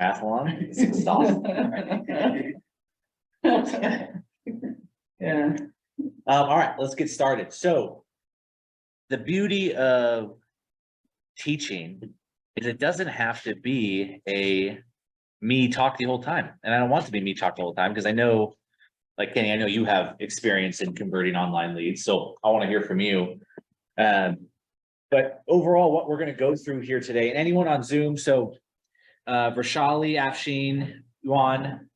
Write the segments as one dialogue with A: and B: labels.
A: Athlon. It's exhausting.
B: Yeah.
A: All right, let's get started. So the beauty of teaching is it doesn't have to be a me talk the whole time. And I don't want to be me talk the whole time because I know, like Kenny, I know you have experience in converting online leads. So I want to hear from you. But overall, what we're going to go through here today, and anyone on Zoom, so Rashali, Afshin, Yuan,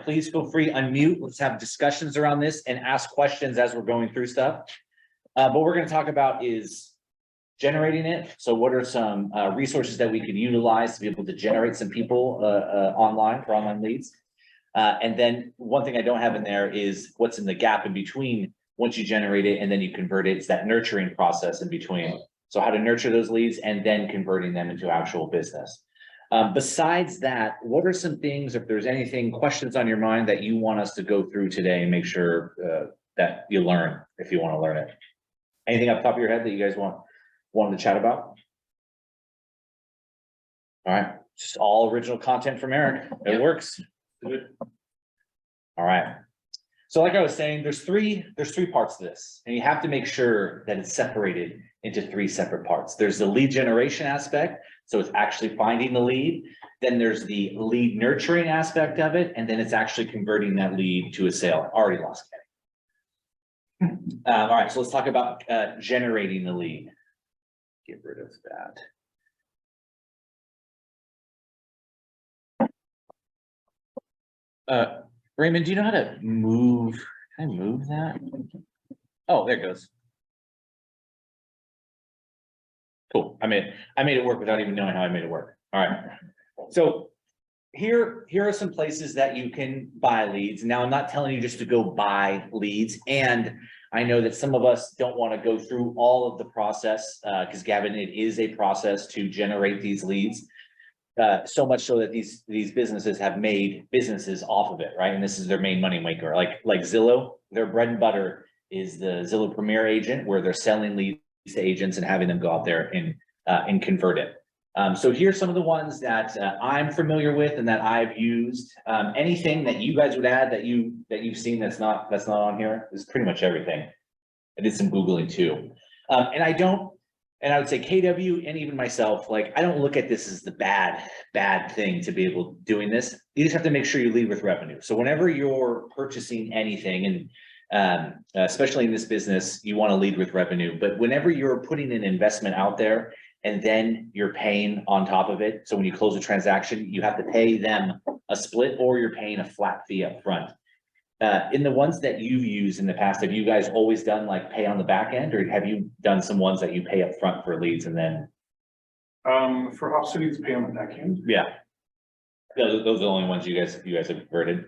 A: please feel free, unmute. Let's have discussions around this and ask questions as we're going through stuff. What we're going to talk about is generating it. So what are some resources that we could utilize to be able to generate some people online for online leads? And then one thing I don't have in there is what's in the gap in between once you generate it and then you convert it. It's that nurturing process in between. So how to nurture those leads and then converting them into actual business. Besides that, what are some things, if there's anything, questions on your mind that you want us to go through today and make sure that you learn, if you want to learn it? Anything off the top of your head that you guys wanted to chat about? All right, just all original content from Eric. It works. All right. So like I was saying, there's three parts to this, and you have to make sure that it's separated into three separate parts. There's the lead generation aspect. So it's actually finding the lead. Then there's the lead nurturing aspect of it. And then it's actually converting that lead to a sale. Already lost Kenny. All right, so let's talk about generating the lead. Get rid of that. Raymond, do you know how to move? Can I move that? Oh, there it goes. Cool. I made it work without even knowing how I made it work. All right. So here are some places that you can buy leads. Now, I'm not telling you just to go buy leads. And I know that some of us don't want to go through all of the process because Gavin, it is a process to generate these leads. So much so that these businesses have made businesses off of it, right? And this is their main money maker. Like Zillow, their bread and butter is the Zillow Premier agent, where they're selling leads to agents and having them go out there and convert it. So here's some of the ones that I'm familiar with and that I've used. Anything that you guys would add that you've seen that's not on here is pretty much everything. I did some Googling too, and I would say KW and even myself, like, I don't look at this as the bad thing to be able to doing this. You just have to make sure you lead with revenue. So whenever you're purchasing anything, and especially in this business, you want to lead with revenue. But whenever you're putting an investment out there and then you're paying on top of it, so when you close a transaction, you have to pay them a split or you're paying a flat fee up front. In the ones that you've used in the past, have you guys always done like pay on the back end, or have you done some ones that you pay up front for leads and then?
C: For opportunities to pay on the back end.
A: Yeah, those are the only ones you guys have converted.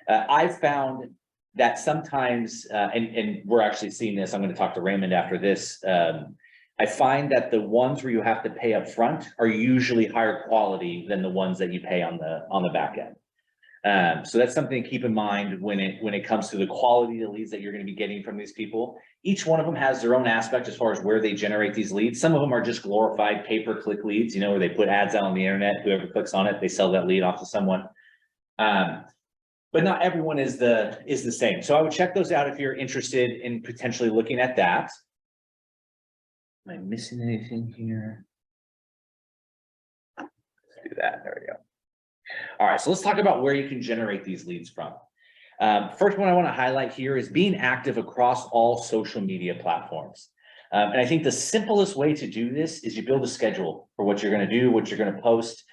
A: I've found that sometimes, and we're actually seeing this. I'm going to talk to Raymond after this. I find that the ones where you have to pay up front are usually higher quality than the ones that you pay on the back end. So that's something to keep in mind when it comes to the quality of the leads that you're going to be getting from these people. Each one of them has their own aspect as far as where they generate these leads. Some of them are just glorified pay-per-click leads, where they put ads out on the internet, whoever clicks on it, they sell that lead off to someone. But not everyone is the same. So I would check those out if you're interested in potentially looking at that. Am I missing anything here? Let's do that. There we go. All right, so let's talk about where you can generate these leads from. First one I want to highlight here is being active across all social media platforms. And I think the simplest way to do this is you build a schedule for what you're going to do, what you're going to post.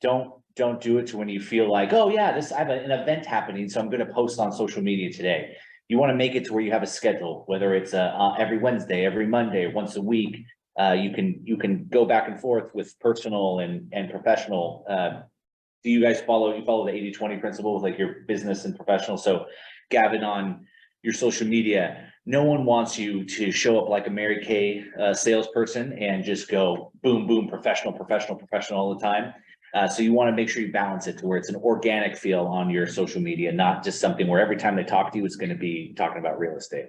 A: Don't do it to when you feel like, oh yeah, I have an event happening, so I'm going to post on social media today. You want to make it to where you have a schedule, whether it's every Wednesday, every Monday, once a week. You can go back and forth with personal and professional. Do you guys follow the 80-20 principle with like your business and professional? So Gavin, on your social media, no one wants you to show up like a Mary Kay salesperson and just go boom, boom, professional all the time. So you want to make sure you balance it to where it's an organic feel on your social media, not just something where every time they talk to you, it's going to be talking about real estate.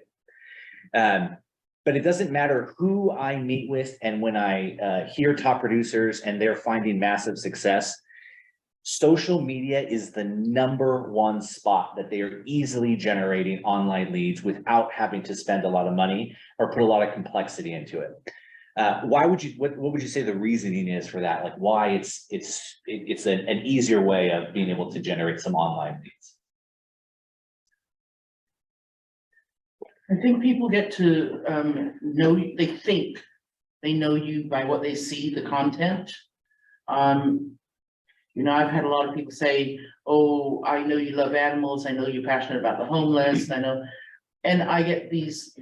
A: But it doesn't matter who I meet with. And when I hear top producers and they're finding massive success, social media is the #1 spot that they are easily generating online leads without having to spend a lot of money or put a lot of complexity into it. What would you say the reasoning is for that? Like why it's an easier way of being able to generate some online leads?
B: I think people get to know, they think they know you by what they see, the content. You know, I've had a lot of people say, oh, I know you love animals, I know you're passionate about the homeless, I know, and I get these,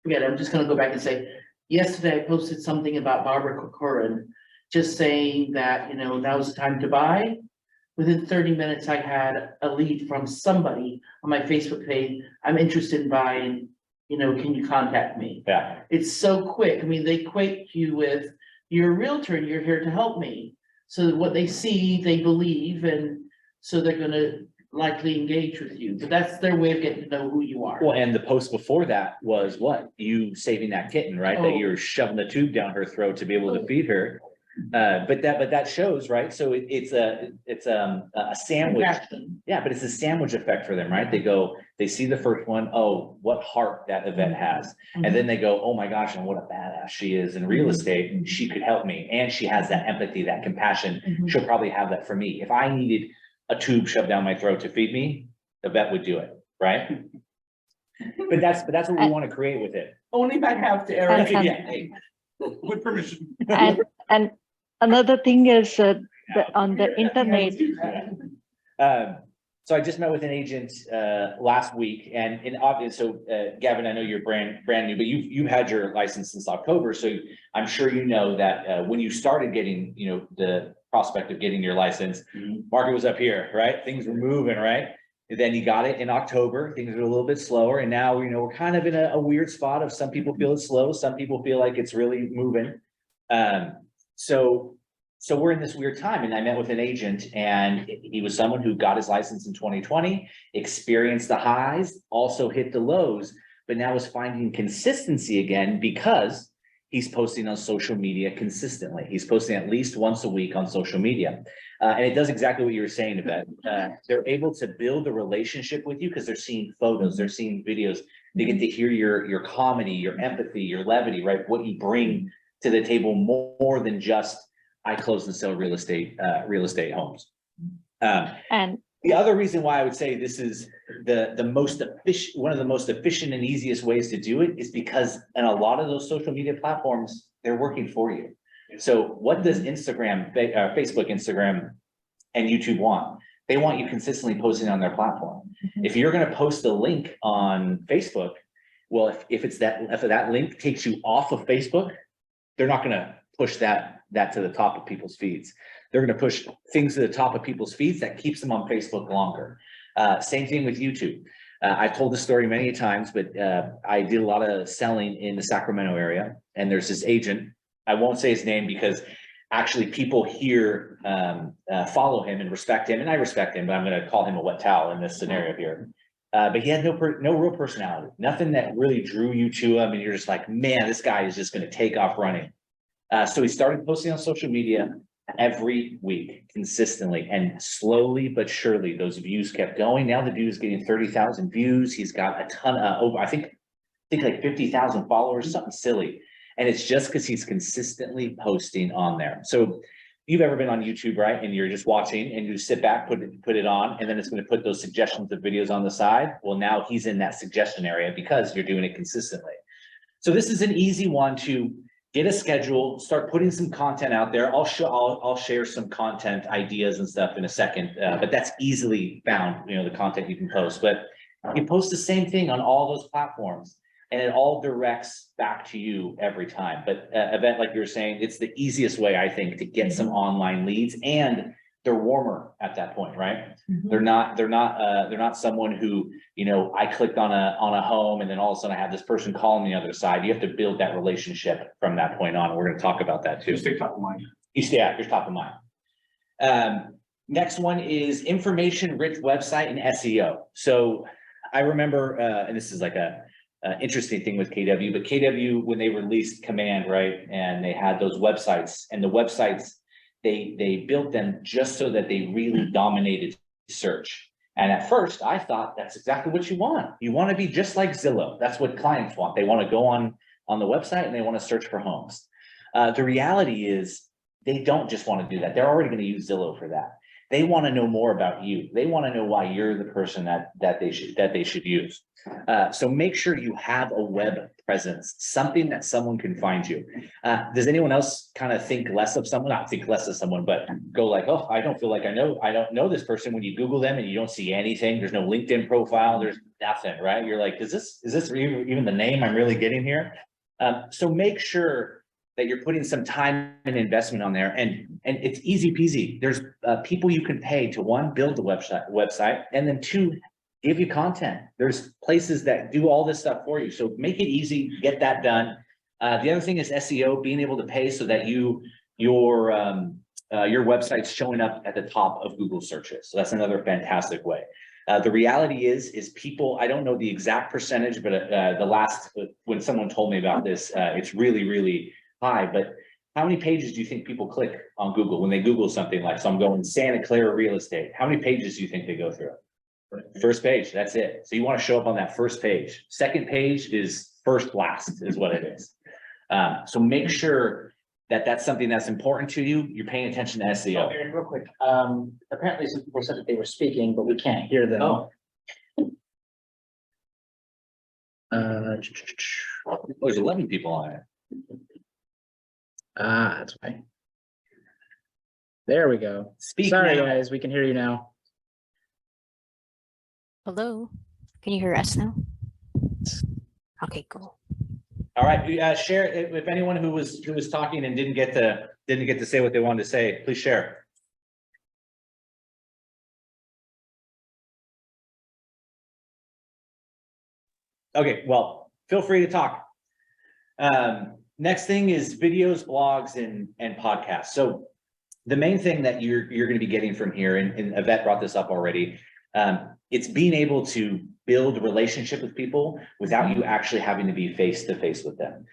B: forget it, I'm just gonna go back and say, yesterday I posted something about Barbara Corcoran, just saying that, you know, now's the time to buy. Within 30 minutes, I had a lead from somebody on my Facebook page. I'm interested in buying, you know, can you contact me?
A: Yeah.
B: It's so quick. I mean, they equate you with, you're a realtor and you're here to help me. So what they see, they believe, and so they're gonna likely engage with you. But that's their way of getting to know who you are.
A: Well, and the post before that was what? You saving that kitten, right? That
B: Oh.
A: you're shoving the tube down her throat to be able to feed her. But that shows, right? So it's a sandwich.
B: Compassion.
A: Yeah, but it's a sandwich effect for them, right? They see the first one, oh, what heart that event has. And then they go, oh my gosh, and what a badass she is in real estate. And she could help me. And she has that empathy, that compassion. She'll probably have that for me. If I needed a tube shoved down my throat to feed me, the vet would do it, right? But that's what we want to create with it.
B: Only if I have to, Eric.
A: Yeah.
C: With permission.
D: And another thing is on the internet.
A: So I just met with an agent last week, and obvious. So Gavin, I know you're brand new, but you've had your license since October, so I'm sure you know that when you started getting, you know, the prospect of getting your license, market was up here, right? Things were moving, right? And then you got it in October, things are a little bit slower, and now, you know, we're kind of in a weird spot of some people feel it's slow, some people feel like it's really moving. So we're in this weird time, and I met with an agent, and he was someone who got his license in 2020, experienced the highs, also hit the lows, but now is finding consistency again because he's posting on social media consistently. He's posting at least once a week on social media. And it does exactly what you were saying about, they're able to build a relationship with you because they're seeing photos, they're seeing videos, they get to hear your comedy, your empathy, your levity, right? What you bring to the table more than just, I close and sell real estate homes.
D: And
A: The other reason why I would say this is the most efficient, one of the most efficient and easiest ways to do it is because in a lot of those social media platforms, they're working for you. So what does Instagram, Facebook, Instagram, and YouTube want? They want you consistently posting on their platform. If you're going to post a link on Facebook, well, if that link takes you off of Facebook, they're not going to push that to the top of people's feeds. They're going to push things to the top of people's feeds that keeps them on Facebook longer. Same thing with YouTube. I've told this story many times, but I did a lot of selling in the Sacramento area, and there's this agent. I won't say his name because actually people here follow him and respect him, and I respect him, but I'm going to call him a wet towel in this scenario here. But he had no real personality, nothing that really drew you to him, and you're just like, man, this guy is just going to take off running. So he started posting on social media every week consistently, and slowly but surely those views kept going. Now the dude is getting 30,000 views. He's got a ton of over, I think like 50,000 followers, something silly. And it's just because he's consistently posting on there. So you've ever been on YouTube, right? And you're just watching and you sit back, put it on, and then it's going to put those suggestions of videos on the side. Well, now he's in that suggestion area because you're doing it consistently. So this is an easy one to get a schedule, start putting some content out there. I'll share some content ideas and stuff in a second, but that's easily found, you know, the content you can post. But you post the same thing on all those platforms, and it all directs back to you every time. But event, like you're saying, it's the easiest way, I think, to get some online leads, and they're warmer at that point, right? They're not someone who, you know, I clicked on a home and then all of a sudden I have this person calling the other side. You have to build that relationship from that point on. We're going to talk about that too.
C: You stay top of mind.
A: You're top of mind. Next one is information rich website and SEO. So I remember, and this is like a interesting thing with KW, but KW, when they released Command, right, and they had those websites, and the websites they built them just so that they really dominated search. And at first I thought that's exactly what you want. You want to be just like Zillow. That's what clients want. They want to go on the website and they want to search for homes. The reality is they don't just want to do that. They're already going to use Zillow for that. They want to know more about you. They want to know why you're the person that they should use. So make sure you have a web presence, something that someone can find you. Does anyone else kind of think less of someone? Not think less of someone, but go like, oh, I don't feel like I don't know this person. When you Google them and you don't see anything, there's no LinkedIn profile, there's nothing, right? You're like, is this even the name I'm really getting here? So make sure that you're putting some time and investment on there, and it's easy peasy. There's people you can pay to, one, build the website, and then two, give you content. There's places that do all this stuff for you. So make it easy, get that done. The other thing is SEO, being able to pay so that your website's showing up at the top of Google searches. So that's another fantastic way. The reality is people, I don't know the exact percentage, but when someone told me about this, it's really, really high, but how many pages do you think people click on Google when they Google something like, so I'm going Santa Clara real estate? How many pages do you think they go through? First page, that's it. So you want to show up on that first page. Second page is first last is what it is. So make sure that that's something that's important to you. You're paying attention to SEO.
E: Oh, Aaron, real quick. Apparently some people said that they were speaking, but we can't hear them.
A: Oh. There's 11 people on it.
E: That's right. There we go.
A: Speak
E: Sorry,
A: now.
E: guys, we can hear you now.
F: Hello, can you hear us now? Okay, cool.
A: All right, share if anyone who was talking and didn't get to say what they wanted to say, please share. Okay, well, feel free to talk. Next thing is videos, blogs, and podcasts. So the main thing that you're going to be getting from here, and Yvette brought this up already, it's being able to build a relationship with people without you actually having to be face to face with them.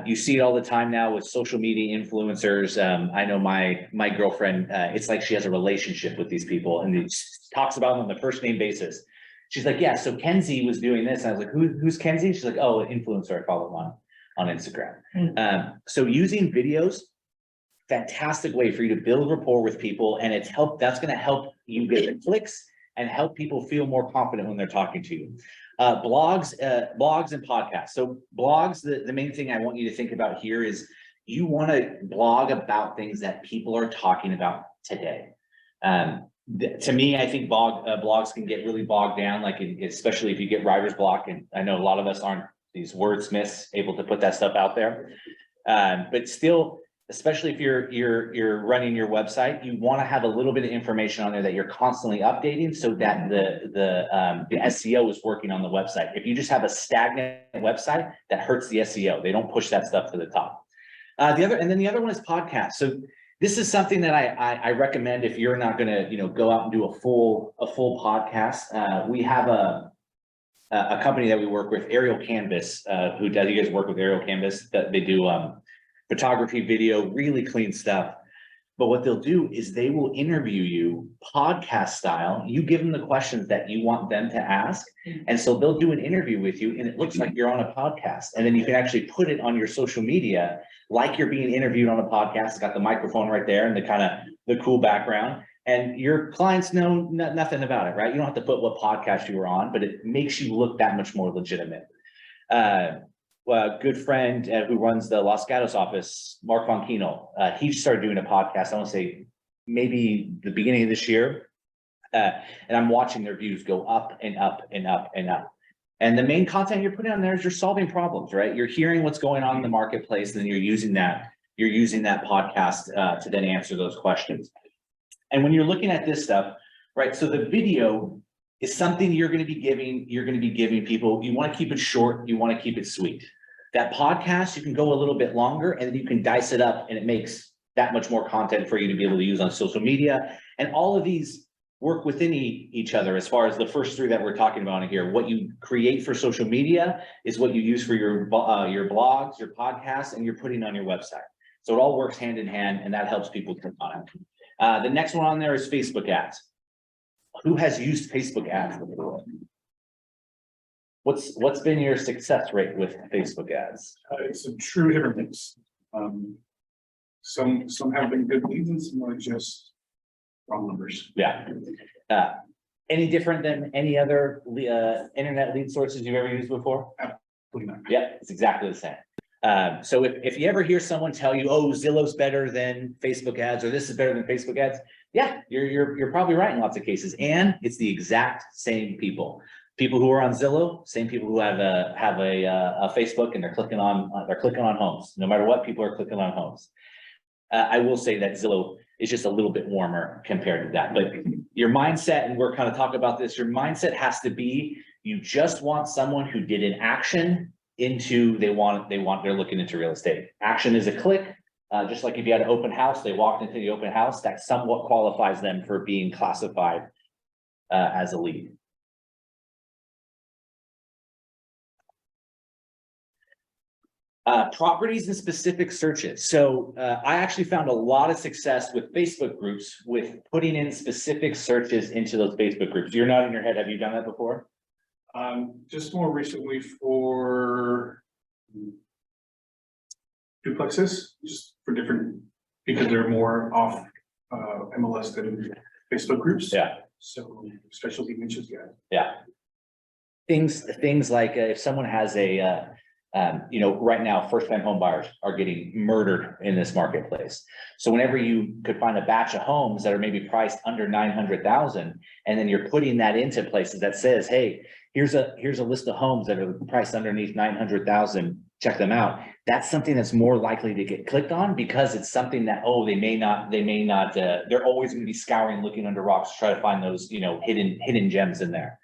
A: You see it all the time now with social media influencers. I know my girlfriend, it's like she has a relationship with these people and she talks about them on the first name basis. She's like, yeah, so Kenzie was doing this. And I was like, who's Kenzie? She's like, oh, an influencer I follow on Instagram. So using videos, fantastic way for you to build rapport with people, and that's going to help you get the clicks and help people feel more confident when they're talking to you. Blogs and podcasts. So blogs, the main thing I want you to think about here is you want to blog about things that people are talking about today. To me, I think blogs can get really bogged down, especially if you get writer's block. And I know a lot of us aren't these wordsmiths able to put that stuff out there. But still, especially if you're running your website, you want to have a little bit of information on there that you're constantly updating so that the SEO is working on the website. If you just have a stagnant website, that hurts the SEO. They don't push that stuff to the top. The other one is podcasts. So this is something that I recommend if you're not going to go out and do a full podcast. We have a company that we work with, Aerial Canvas, who does, you guys work with Aerial Canvas, that they do photography, video, really clean stuff. But what they'll do is they will interview you podcast style. You give them the questions that you want them to ask. And so they'll do an interview with you and it looks like you're on a podcast. And then you can actually put it on your social media like you're being interviewed on a podcast. It's got the microphone right there and the cool background. And your clients know nothing about it, right? You don't have to put what podcast you were on, but it makes you look that much more legitimate. A good friend who runs the Los Gatos office, Mark Fonquino, he started doing a podcast, I want to say maybe the beginning of this year. And I'm watching their views go up and up and up and up. And the main content you're putting on there is you're solving problems, right? You're hearing what's going on in the marketplace, and then you're using that podcast to then answer those questions. And when you're looking at this stuff, right? So the video is something you're going to be giving people. You want to keep it short. You want to keep it sweet. That podcast, you can go a little bit longer and then you can dice it up and it makes that much more content for you to be able to use on social media. And all of these work within each other as far as the first three that we're talking about here. What you create for social media is what you use for your blogs, your podcasts, and you're putting on your website. So it all works hand in hand, and that helps people click on it. The next one on there is Facebook ads. Who has used Facebook ads before? What's been your success rate with Facebook ads?
C: It's a true hit or miss. Some have been good leads and some are just wrong numbers.
A: Yeah. Any different than any other internet lead sources you've ever used before?
C: Absolutely not.
A: Yeah, it's exactly the same. So if you ever hear someone tell you, oh, Zillow's better than Facebook ads, or this is better than Facebook ads, yeah, you're probably right in lots of cases. And it's the exact same people. People who are on Zillow, same people who have a Facebook, and they're clicking on homes. No matter what, people are clicking on homes. I will say that Zillow is just a little bit warmer compared to that, but your mindset, and we're kind of talking about this, your mindset has to be, you just want someone who did an action into, they're looking into real estate. Action is a click, just like if you had an open house, they walked into the open house, that somewhat qualifies them for being classified as a lead. Properties and specific searches. So I actually found a lot of success with Facebook groups with putting in specific searches into those Facebook groups. You're nodding your head. Have you done that before?
C: Just more recently for duplexes, just for different, because they're more off MLS than Facebook groups.
A: Yeah.
C: So specialty niches, yeah.
A: Yeah. Things like if someone has a right now, first-time home buyers are getting murdered in this marketplace. So whenever you could find a batch of homes that are maybe priced under 900,000, and then you're putting that into places that says, hey, here's a list of homes that are priced underneath 900,000, check them out. That's something that's more likely to get clicked on, because it's something that, oh, they may not, they're always going to be scouring, looking under rocks to try to find those, hidden gems in there.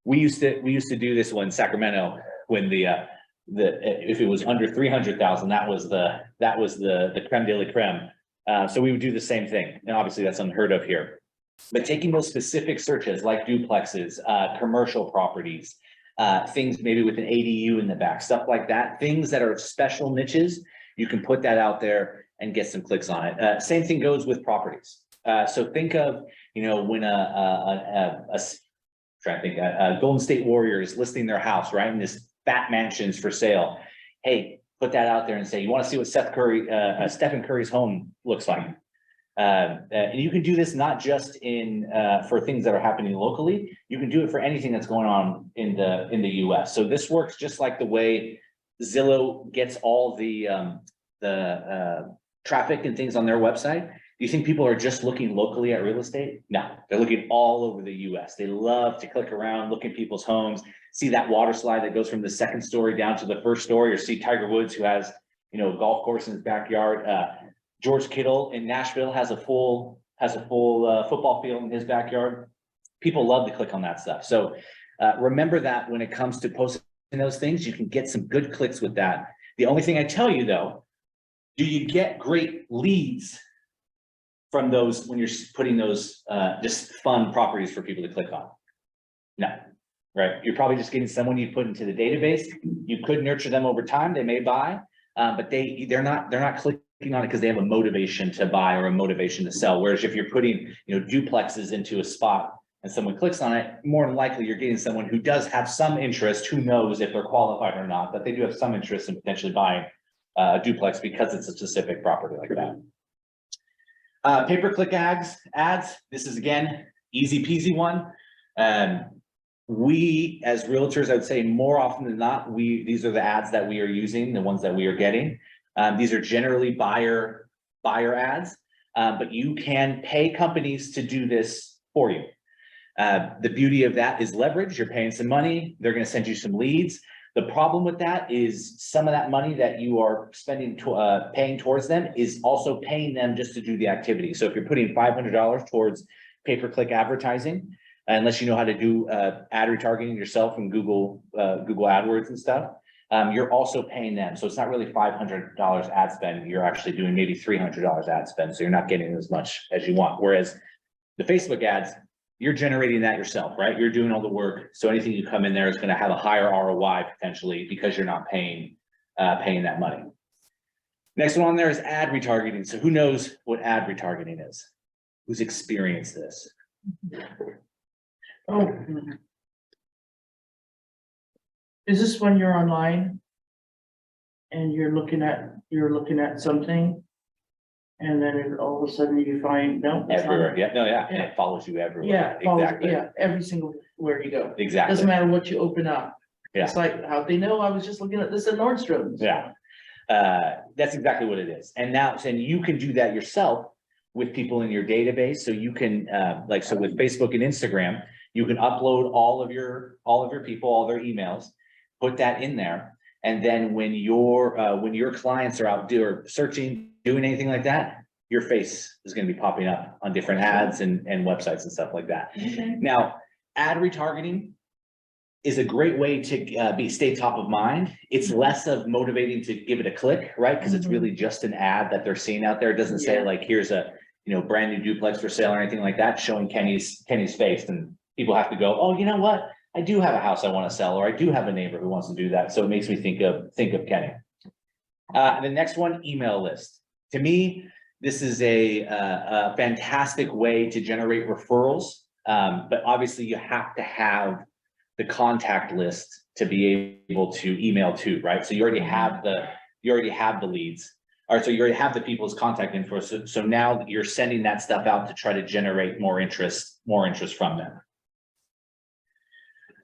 A: We used to do this one in Sacramento, when if it was under 300,000, that was the creme de la creme. So we would do the same thing, and obviously that's unheard of here. But taking those specific searches like duplexes, commercial properties, things maybe with an ADU in the back, stuff like that, things that are special niches, you can put that out there and get some clicks on it. Same thing goes with properties. So think of, when Golden State Warriors listing their house, right? And this fat mansions for sale. Hey, put that out there and say, you want to see what Stephen Curry's home looks like. And you can do this not just for things that are happening locally. You can do it for anything that's going on in the US. So this works just like the way Zillow gets all the traffic and things on their website. Do you think people are just looking locally at real estate? No, they're looking all over the US. They love to click around, look at people's homes, see that water slide that goes from the second story down to the first story, or see Tiger Woods, who has, a golf course in his backyard. George Kittle in Nashville has a full football field in his backyard. People love to click on that stuff. So remember that when it comes to posting those things, you can get some good clicks with that. The only thing I tell you though, do you get great leads from those when you're putting those just fun properties for people to click on? No, right? You're probably just getting someone you put into the database. You could nurture them over time. They may buy, but they're not clicking on it because they have a motivation to buy or a motivation to sell. Whereas if you're putting duplexes into a spot and someone clicks on it, more than likely you're getting someone who does have some interest, who knows if they're qualified or not, but they do have some interest in potentially buying a duplex because it's a specific property like that. Pay-per-click ads. This is again, easy peasy one. We as realtors, I would say more often than not, these are the ads that we are using, the ones that we are getting. These are generally buyer ads, but you can pay companies to do this for you. The beauty of that is leverage. You're paying some money. They're going to send you some leads. The problem with that is some of that money that you are spending, paying towards them is also paying them just to do the activity. So if you're putting $500 towards pay-per-click advertising, unless you know how to do ad retargeting yourself from Google AdWords and stuff, you're also paying them. So it's not really $500 ad spend. You're actually doing maybe $300 ad spend. So you're not getting as much as you want. Whereas the Facebook ads, you're generating that yourself, right? You're doing all the work. So anything you come in there is going to have a higher ROI potentially because you're not paying that money. Next one on there is ad retargeting. So who knows what ad retargeting is? Who's experienced this?
B: Oh. Is this when you're online? And you're looking at something? And then all of a sudden you find, no. it's not.
A: Everywhere. Yeah, no, yeah,
B: Yeah.
A: it follows you everywhere.
B: Yeah, follows-
A: Exactly.
B: yeah, every single where you go.
A: Exactly.
B: Doesn't matter what you open up.
A: Yeah.
B: It's like, how'd they know I was just looking at this at Nordstrom's?
A: Yeah. That's exactly what it is. And now, and you can do that yourself with people in your database. So you can, so with Facebook and Instagram, you can upload all of your people, all their emails, put that in there. And then when your clients are out searching, doing anything like that, your face is going to be popping up on different ads and websites and stuff like that.
B: Okay.
A: Now, ad retargeting is a great way to stay top of mind. It's less of motivating to give it a click, right? Because it's really just an ad that they're seeing out there. It doesn't say
B: Yeah.
A: like, here's a, brand new duplex for sale or anything like that, showing Kenny's face, and people have to go, oh, you know what? I do have a house I want to sell, or I do have a neighbor who wants to do that. So it makes me think of Kenny. The next one, email list. To me, this is a fantastic way to generate referrals. But obviously you have to have the contact list to be able to email to, right? So you already have the leads, or so you already have the people's contact info. So now you're sending that stuff out to try to generate more interest from them.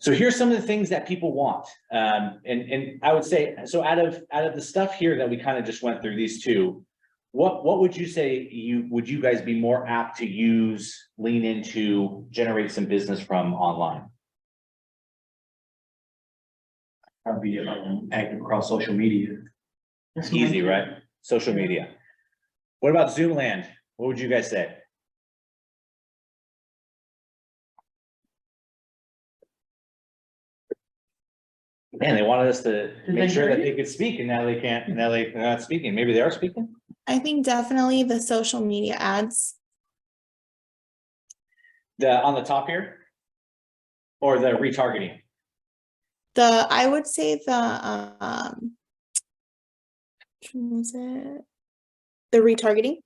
A: So here's some of the things that people want. And I would say, so out of the stuff here that we kind of just went through, these two, what would you say would you guys be more apt to use, lean into, generate some business from online?
G: Probably active across social media.
B: That's
A: Easy,
B: my-
A: right? Social media. What about Zoomland? What would you guys say? Man, they wanted us to
B: Did
A: make
B: they
A: sure
B: hear
A: that
B: you?
A: they could speak, and now they can't, now they're not speaking. Maybe they are speaking?
H: I think definitely the social media ads.
A: On the top here? Or the retargeting?
H: I would say which one was it? The retargeting.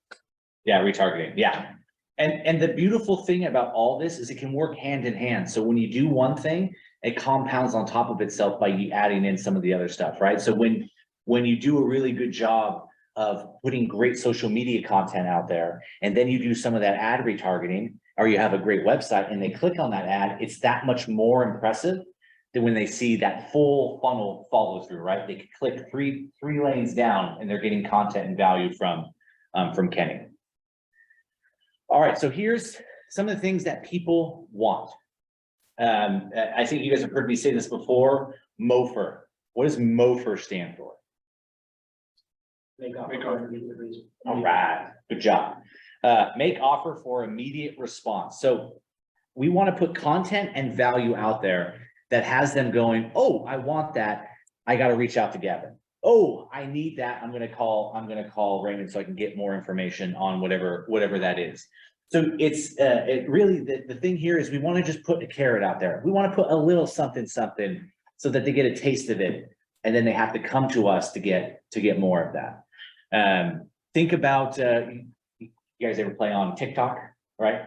A: Yeah, retargeting, yeah. And the beautiful thing about all this is it can work hand in hand. So when you do one thing, it compounds on top of itself by you adding in some of the other stuff, right? So when you do a really good job of putting great social media content out there, and then you do some of that ad retargeting, or you have a great website and they click on that ad, it's that much more impressive than when they see that full funnel follow through, right? They could click three lanes down and they're getting content and value from Kenny. All right, so here's some of the things that people want. I think you guys have heard me say this before, MOFR. What does MOFR stand for?
C: Make offer.
A: All right, good job. Make offer for immediate response. So we want to put content and value out there that has them going, oh, I want that. I got to reach out to Gavin. Oh, I need that. I'm going to call Raymond so I can get more information on whatever that is. So it's it really the thing here is we want to just put a carrot out there. We want to put a little something so that they get a taste of it, and then they have to come to us to get more of that. Think about you guys ever play on TikTok, right?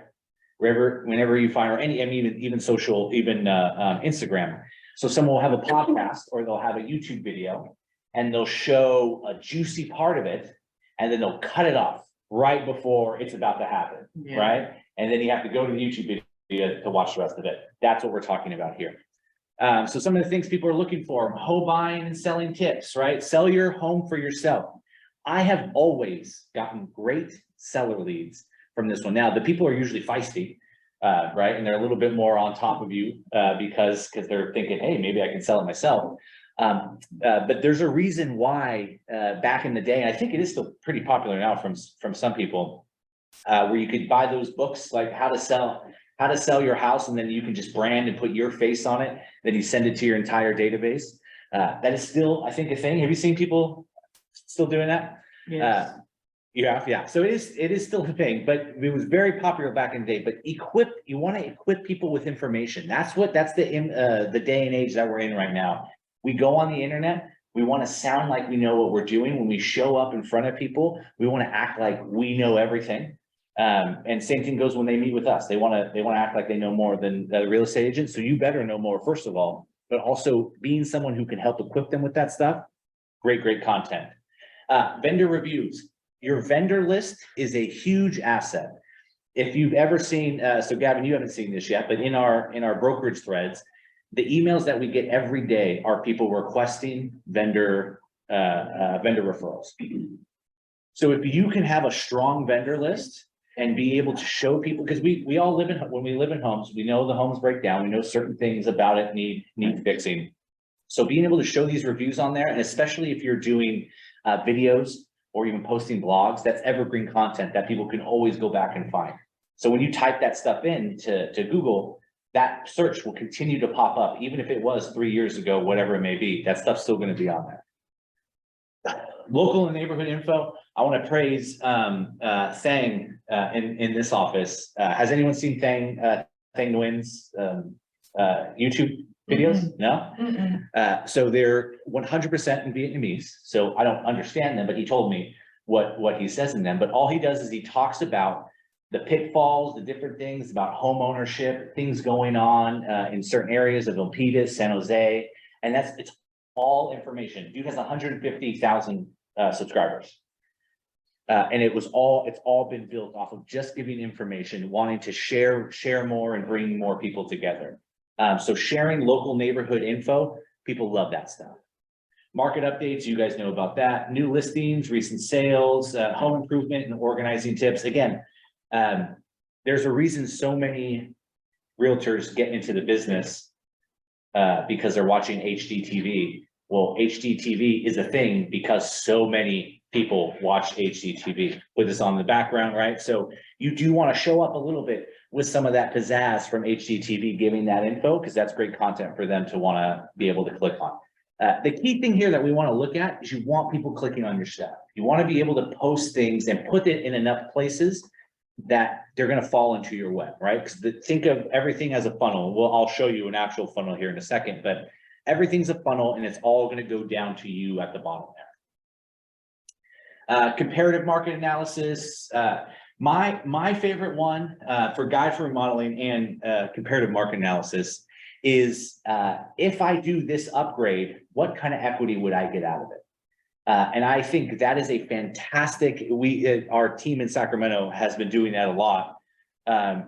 A: Whenever you find, or even social, even Instagram. So someone will have a podcast or they'll have a YouTube video and they'll show a juicy part of it and then they'll cut it off right before it's about to happen,
B: Yeah.
A: right? And then you have to go to the YouTube video to watch the rest of it. That's what we're talking about here. So some of the things people are looking for, home buying and selling tips, right? Sell your home for yourself. I have always gotten great seller leads from this one. Now, the people are usually feisty, right? And they're a little bit more on top of you because they're thinking, hey, maybe I can sell it myself. But there's a reason why back in the day, and I think it is still pretty popular now from some people, where you could buy those books, like how to sell your house, and then you can just brand and put your face on it. Then you send it to your entire database. That is still, I think, a thing. Have you seen people still doing that?
B: Yes.
A: Yeah. So it is still a thing, but it was very popular back in the day. But you want to equip people with information. That's the day and age that we're in right now. We go on the internet, We want to sound like we know what we're doing. When we show up in front of people, we want to act like we know everything. And same thing goes when they meet with us. They want to act like they know more than the real estate agent. So you better know more, first of all, but also being someone who can help equip them with that stuff. Great content. Vendor reviews. Your vendor list is a huge asset. If you've ever seen, so Gavin, you haven't seen this yet, but in our brokerage threads, the emails that we get every day are people requesting vendor referrals. So if you can have a strong vendor list and be able to show people, because we all live when we live in homes, we know the homes break down, we know certain things about it need fixing. So being able to show these reviews on there, and especially if you're doing videos or even posting blogs, that's evergreen content that people can always go back and find. So when you type that stuff in to Google, that search will continue to pop up, even if it was 3 years ago, whatever it may be, that stuff's still going to be on there. Local and neighborhood info. I want to praise Thang in this office. Has anyone seen Thang Nguyen's YouTube videos? No? So they're 100% in Vietnamese. So I don't understand them, but he told me what he says in them. But all he does is he talks about the pitfalls, the different things about home ownership, things going on in certain areas of Milpitas, San Jose, and it's all information. Dude has 150,000 subscribers, and it's all been built off of just giving information, wanting to share more and bring more people together. So sharing local neighborhood info, people love that stuff. Market updates, you guys know about that. New listings, recent sales, home improvement and organizing tips. Again, there's a reason so many realtors get into the business because they're watching HDTV. Well, HDTV is a thing because so many people watch HDTV with this on the background, right? So you do want to show up a little bit with some of that pizzazz from HDTV giving that info, because that's great content for them to want to be able to click on. The key thing here that we want to look at is you want people clicking on your stuff. You want to be able to post things and put it in enough places that they're going to fall into your web, right? Because think of everything as a funnel. Well, I'll show you an actual funnel here in a second, but everything's a funnel and it's all going to go down to you at the bottom there. Comparative market analysis. My favorite one for guide for remodeling and comparative market analysis is if I do this upgrade, what kind of equity would I get out of it? And I think that is a fantastic, our team in Sacramento has been doing that a lot,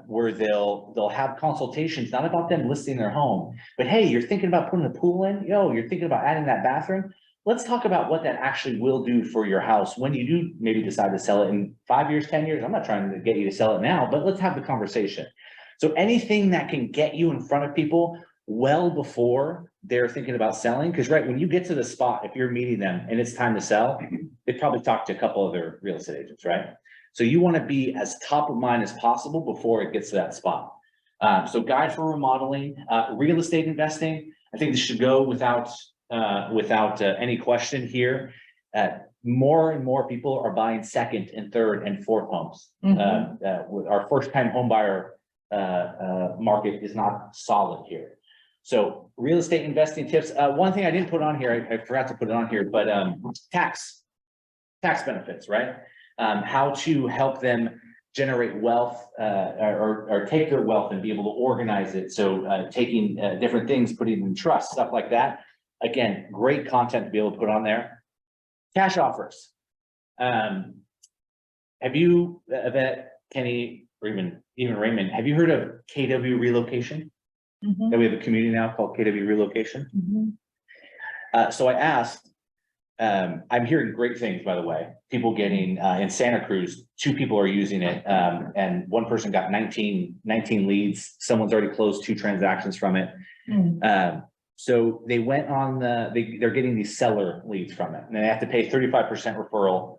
A: where they'll have consultations, not about them listing their home, but hey, you're thinking about putting a pool in, you're thinking about adding that bathroom. Let's talk about what that actually will do for your house when you do maybe decide to sell it in 5 years, 10 years. I'm not trying to get you to sell it now, but let's have the conversation. So anything that can get you in front of people well before they're thinking about selling, because right when you get to the spot, if you're meeting them and it's time to sell, they probably talked to a couple other real estate agents, right? So you want to be as top of mind as possible before it gets to that spot. So guide for remodeling, real estate investing. I think this should go without any question here. More and more people are buying second and third and fourth homes. Our first-time home buyer market is not solid here. So real estate investing tips. One thing I didn't put on here, I forgot to put it on here, but tax benefits, right? How to help them generate wealth or take their wealth and be able to organize it. So taking different things, putting in trust, stuff like that. Again, great content to be able to put on there. Cash offers. Have you, Yvette, Kenny, or even Raymond, have you heard of KW relocation? That we have a community now called KW relocation. So I asked, I'm hearing great things, by the way, people getting in Santa Cruz, 2 people are using it. And one person got 19 leads. Someone's already closed 2 transactions from it. So they went on they're getting these seller leads from it, and they have to pay 35% referral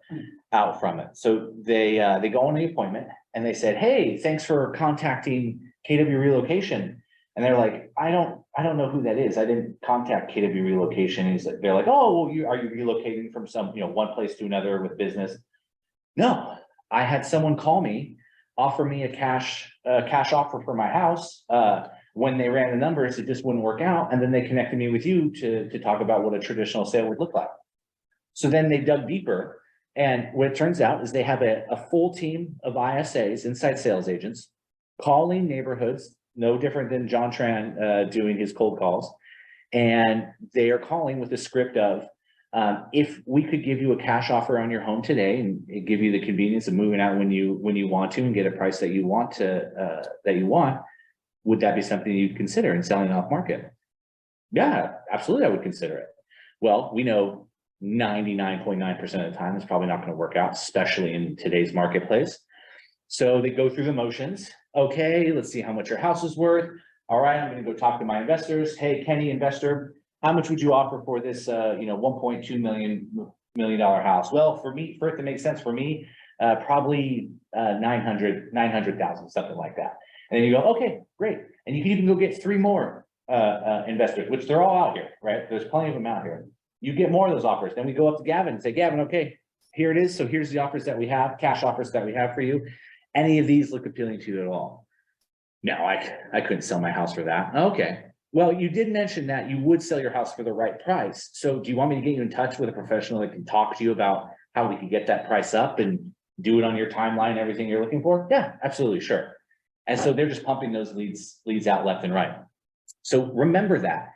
A: out from it. So they go on the appointment and they said, hey, thanks for contacting KW relocation. And they're like, I don't know who that is. I didn't contact KW relocation. And they're like, oh, well, are you relocating from some, one place to another with business? No, I had someone call me, offer me a cash offer for my house. when they ran the numbers, it just wouldn't work out. And then they connected me with you to talk about what a traditional sale would look like. So then they dug deeper. And what it turns out is they have a full team of ISAs, inside sales agents, calling neighborhoods, no different than John Tran doing his cold calls. And they are calling with a script of, if we could give you a cash offer on your home today and give you the convenience of moving out when you want to and get a price that you want would that be something you'd consider in selling off market? Yeah, absolutely, I would consider it. Well, we know 99.9% of the time it's probably not going to work out, especially in today's marketplace. So they go through the motions. Okay, let's see how much your house is worth. All right, I'm going to go talk to my investors. Hey, Kenny, investor, how much would you offer for this, $1.2 million house? Well, for it to make sense for me, probably 900,000, something like that. And then you go, okay, great. And you can even go get 3 more investors, which they're all out here, right? There's plenty of them out here. You get more of those offers. Then we go up to Gavin and say, Gavin, okay, here it is. So here's the offers that we have, cash offers that we have for you. Any of these look appealing to you at all? No, I couldn't sell my house for that. Okay. Well, you did mention that you would sell your house for the right price. So do you want me to get you in touch with a professional that can talk to you about how we can get that price up and do it on your timeline, everything you're looking for? Yeah, absolutely. Sure. And so they're just pumping those leads out left and right. So remember that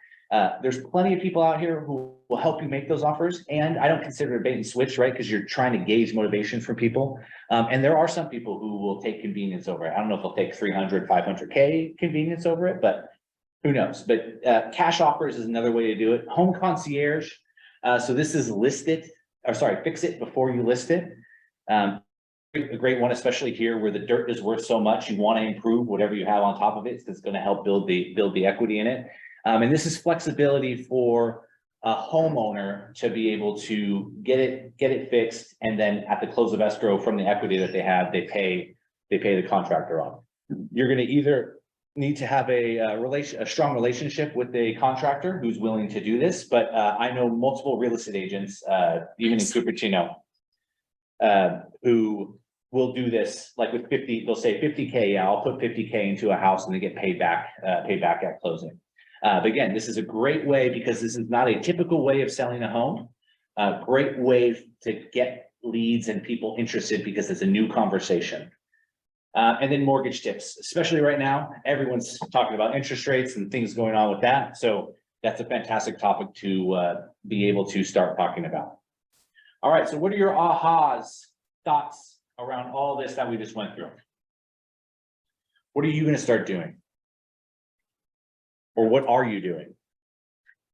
A: there's plenty of people out here who will help you make those offers. And I don't consider it a bait and switch, right? Because you're trying to gauge motivation from people. And there are some people who will take convenience over it. I don't know if they'll take 300, 500K convenience over it, but who knows? But cash offers is another way to do it. Home concierge. So this is fix it before you list it. A great one, especially here where the dirt is worth so much, you want to improve whatever you have on top of it. It's going to help build the equity in it. And this is flexibility for a homeowner to be able to get it fixed, and then at the close of escrow from the equity that they have, they pay the contractor on. You're going to either need to have a strong relationship with a contractor who's willing to do this, but I know multiple real estate agents, even in Cupertino, who will do this like with 50, they'll say 50K, yeah, I'll put 50K into a house and they get paid back at closing. But again, this is a great way because this is not a typical way of selling a home. Great way to get leads and people interested because it's a new conversation. And then mortgage tips, especially right now, everyone's talking about interest rates and things going on with that. So that's a fantastic topic to be able to start talking about. All right, so what are your ahas, thoughts around all this that we just went through? What are you going to start doing? Or what are you doing?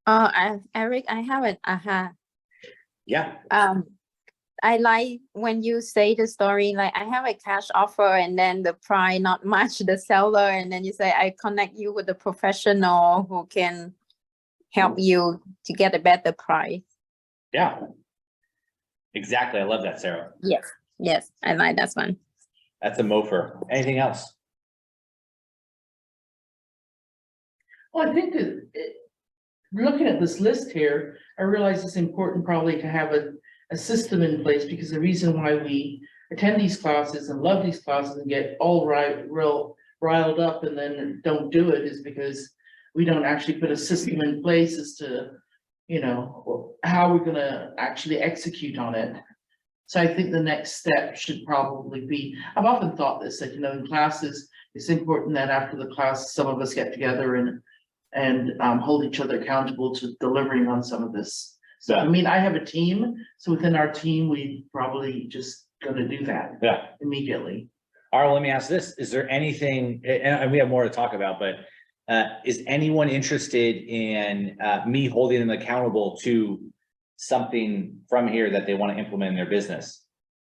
I: Eric, I have an aha.
A: Yeah.
I: I like when you say the story, like I have a cash offer and then the price not match the seller. And then you say, I connect you with a professional who can help you to get a better price.
A: Yeah. Exactly. I love that, Sarah.
I: Yes, I like that one.
A: That's a mofer. Anything else?
B: Well, I think that looking at this list here, I realize it's important probably to have a system in place, because the reason why we attend these classes and love these classes and get all riled up and then don't do it is because we don't actually put a system in place as to, how we're gonna actually execute on it. So I think the next step should probably be, I've often thought this, that, in classes, it's important that after the class, some of us get together and hold each other accountable to delivering on some of this. So, I mean, I have a team, so within our team, we probably just gonna do that.
A: Yeah.
B: Immediately.
A: All right, let me ask this. Is there anything, and we have more to talk about, but is anyone interested in me holding them accountable to something from here that they want to implement in their business?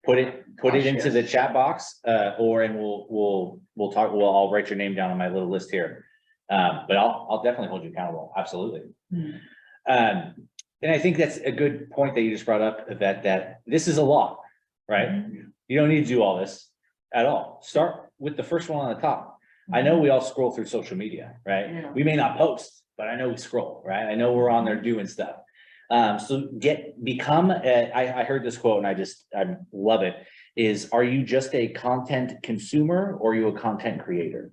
A: Put it into the chat box, and we'll talk. Well, I'll write your name down on my little list here. But I'll definitely hold you accountable. Absolutely. And I think that's a good point that you just brought up, that this is a law, right? You don't need to do all this at all. Start with the first one on the top. I know we all scroll through social media, right?
B: Yeah.
A: We may not post, but I know we scroll, right? I know we're on there doing stuff. So I heard this quote and I love it, is, are you just a content consumer or are you a content creator?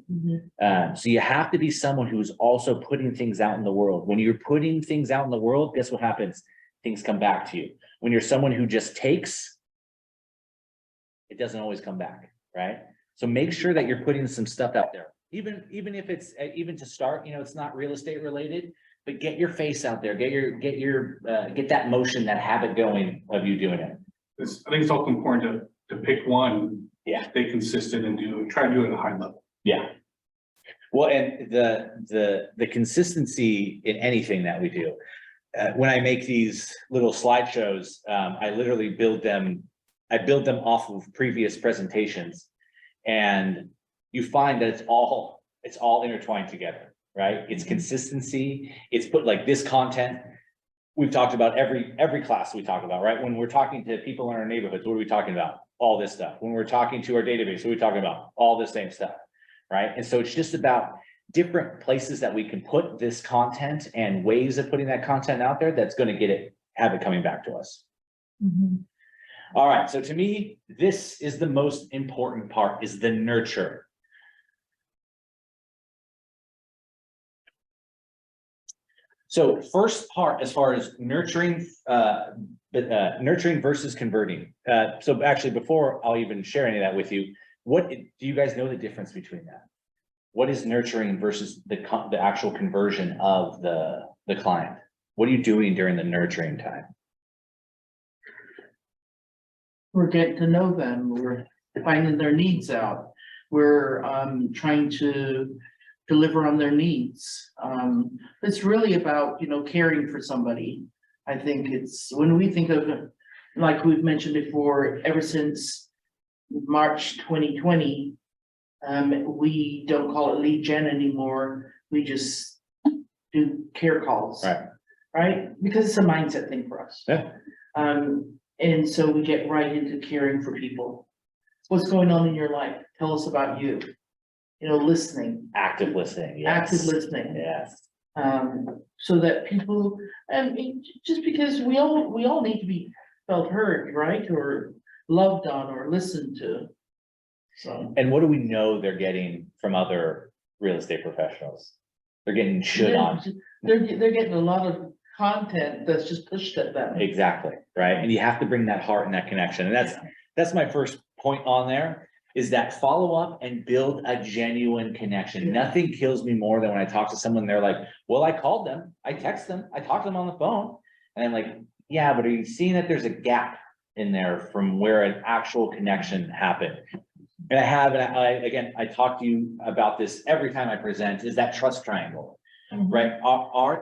A: So you have to be someone who's also putting things out in the world. When you're putting things out in the world, guess what happens? Things come back to you. When you're someone who just takes, it doesn't always come back, right? So make sure that you're putting some stuff out there. Even if it's, even to start, it's not real estate related, but get your face out there, get that motion, that habit going of you doing it.
C: I think it's also important to pick one.
A: Yeah.
C: Stay consistent and try to do it at a high level.
A: Yeah. Well, and the consistency in anything that we do, when I make these little slideshows, I literally build them off of previous presentations, and you find that it's all intertwined together, right? It's consistency. It's put like this content. We've talked about every class we talk about, right? When we're talking to people in our neighborhoods, what are we talking about? All this stuff. When we're talking to our database, what are we talking about? All the same stuff, right? And so it's just about different places that we can put this content and ways of putting that content out there that's going to have it coming back to us. All right, so to me, this is the most important part, is the nurture. So first part, as far as nurturing, nurturing versus converting. So actually, before I'll even share any of that with you, do you guys know the difference between that? What is nurturing versus the actual conversion of the client? What are you doing during the nurturing time?
B: We're getting to know them. We're finding their needs out. We're trying to deliver on their needs. It's really about, caring for somebody. I think it's, when we think of, like we've mentioned before, ever since March 2020, we don't call it lead gen anymore. We just do care calls. Right? Because it's a mindset thing for us.
A: Yeah.
B: And so we get right into caring for people. What's going on in your life? Tell us about you. Listening.
A: Active listening. Yes.
B: Active listening.
A: Yes.
B: So that people, just because we all need to be felt heard, right? Or loved on or listened to. So.
A: And what do we know they're getting from other real estate professionals? They're getting shit on.
B: They're getting a lot of content that's just pushed at them.
A: Exactly, right? And you have to bring that heart and that connection. And that's my first point on there, is that follow up and build a genuine connection. Nothing kills me more than when I talk to someone, they're like, well, I called them, I text them, I talked to them on the phone. And I'm like, yeah, but are you seeing that there's a gap in there from where an actual connection happened? And I talk to you about this every time I present, is that trust triangle. Right?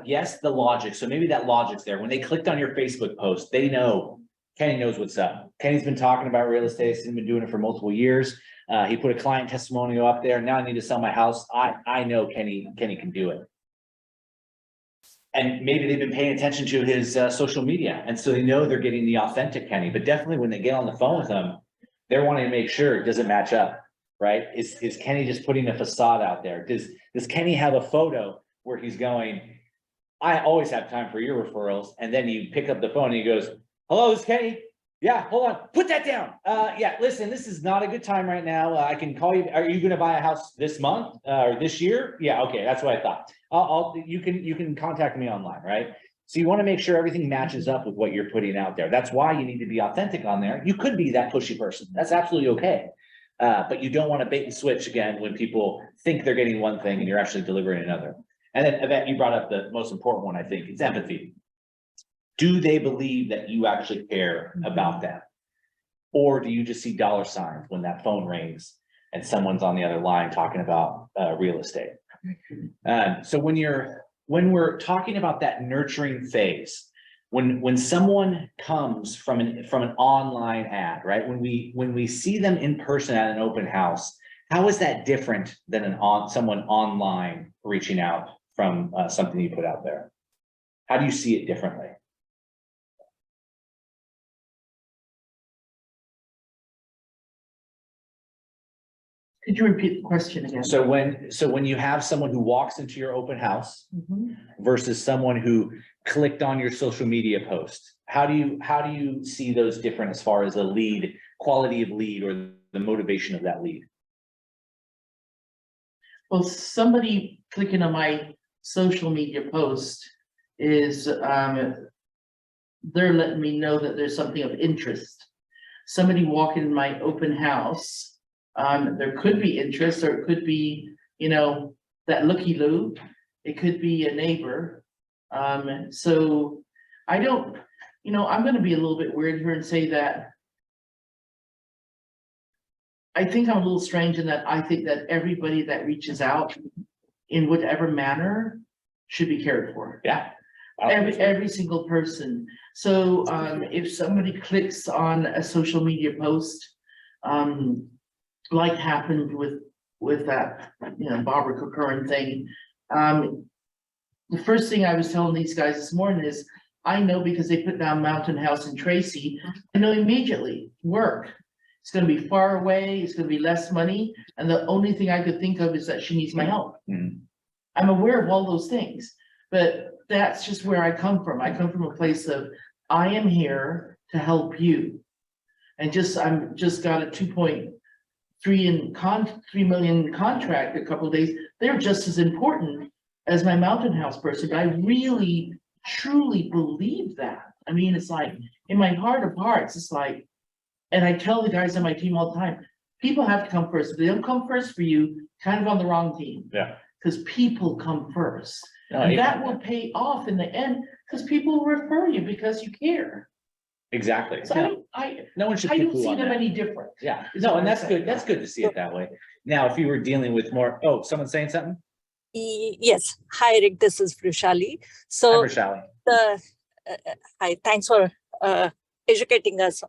A: Yes, the logic. So maybe that logic's there. When they clicked on your Facebook post, they know Kenny knows what's up. Kenny's been talking about real estate. He's been doing it for multiple years. He put a client testimonial up there. Now I need to sell my house. I know Kenny can do it. And maybe they've been paying attention to his social media. And so they know they're getting the authentic Kenny, but definitely when they get on the phone with him, they're wanting to make sure it doesn't match up, right? Is Kenny just putting a facade out there? Does Kenny have a photo where he's going, I always have time for your referrals. And then you pick up the phone and he goes, hello, this is Kenny. Yeah, hold on, put that down. Yeah, listen, this is not a good time right now. I can call you. Are you gonna buy a house this month or this year? Yeah, okay, that's what I thought. You can contact me online, right? So you wanna make sure everything matches up with what you're putting out there. That's why you need to be authentic on there. You could be that pushy person. That's absolutely okay. But you don't wanna bait and switch again when people think they're getting one thing and you're actually delivering another. And then, Yvette, you brought up the most important one, I think, it's empathy. Do they believe that you actually care about them? Or do you just see dollar signs when that phone rings and someone's on the other line talking about real estate? So when we're talking about that nurturing phase, when someone comes from an online ad, right? When we see them in person at an open house, how is that different than someone online reaching out from something you put out there? How do you see it differently?
B: Could you repeat the question again?
A: So when you have someone who walks into your open house versus someone who clicked on your social media post, How do you see those different as far as the lead, quality of lead or the motivation of that lead?
B: Well, somebody clicking on my social media post is, they're letting me know that there's something of interest. Somebody walking in my open house, there could be interest, or it could be, you know, that looky-loo. It could be a neighbor. So I don't, you know, I'm gonna be a little bit weird here and say that I think I'm a little strange in that I think that everybody that reaches out in whatever manner should be cared for.
A: Yeah.
B: Every single person. So, if somebody clicks on a social media post, like happened with that, you know, Barbara Corcoran thing. The first thing I was telling these guys this morning is, I know because they put down Mountain House in Tracy, I know immediately, work. It's gonna be far away, it's gonna be less money, and the only thing I could think of is that she needs my help.
A: Mhm.
B: I'm aware of all those things, but that's just where I come from. I come from a place of, I am here to help you. And I'm just got a 2.3 million contract a couple of days. They're just as important as my Mountain House person. I really, truly believe that. I mean, it's like, in my heart of hearts, it's like, and I tell the guys on my team all the time, people have to come first. If they don't come first for you, kind of on the wrong team.
A: Yeah.
B: Because people come first.
A: No,
B: And
A: yeah.
B: that will pay off in the end, because people will refer you because you care.
A: Exactly.
B: So
A: No one should
B: I don't
A: poo-poo
B: see
A: on
B: them
A: that.
B: any different.
A: Yeah,
B: is
A: no,
B: what
A: and
B: I'm
A: that's
B: saying.
A: good. That's good to see it that way. Now, if you were dealing with more, oh, someone's saying something?
J: Yes. Hi, Rick. This is Vrushali.
A: Hi,
J: So,
A: Vishali.
J: hi. Thanks for educating us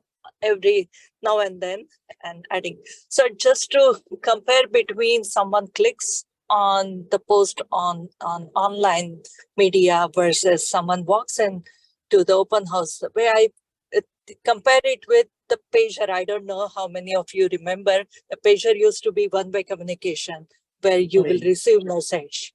J: every now and then and adding. So, just to compare between someone clicks on the post on online media versus someone walks in to the open house, the way I compare it with the pager. I don't know how many of you remember the pager used to be one-way communication where you will receive message.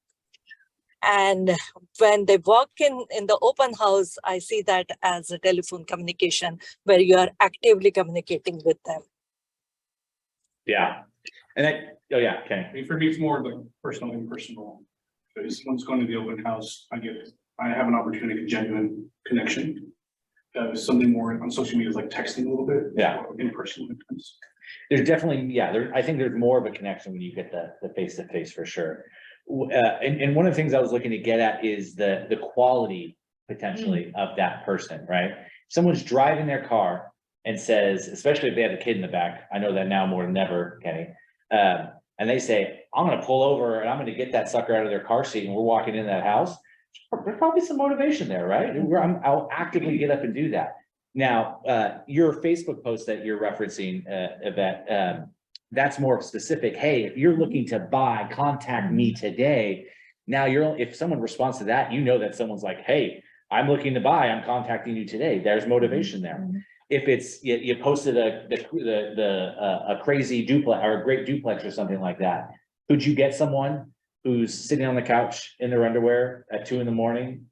J: And when they walk in the open house, I see that as a telephone communication where you are actively communicating with them.
A: Yeah. And then, oh yeah,
C: I
A: Kenny.
C: mean, for me, it's more like personal, impersonal. If someone's going to the open house, I have an opportunity, a genuine connection. Something more on social media is like texting a little bit.
A: Yeah.
C: In person.
A: There's definitely, yeah, I think there's more of a connection when you get the face-to-face for sure. And one of the things I was looking to get at is the quality potentially of that person, right? Someone's driving their car and says, especially if they have a kid in the back, I know that now more than ever, Kenny. And they say, I'm gonna pull over and I'm gonna get that sucker out of their car seat and we're walking in that house. There's probably some motivation there, right? I'll actively get up and do that. Now, your Facebook post that you're referencing, Yvette, that's more specific. Hey, if you're looking to buy, contact me today. Now if someone responds to that, you know that someone's like, hey, I'm looking to buy, I'm contacting you today. There's motivation there. If it's, you posted a crazy duplex or a great duplex or something like that, could you get someone who's sitting on the couch in their underwear at 2 a.m,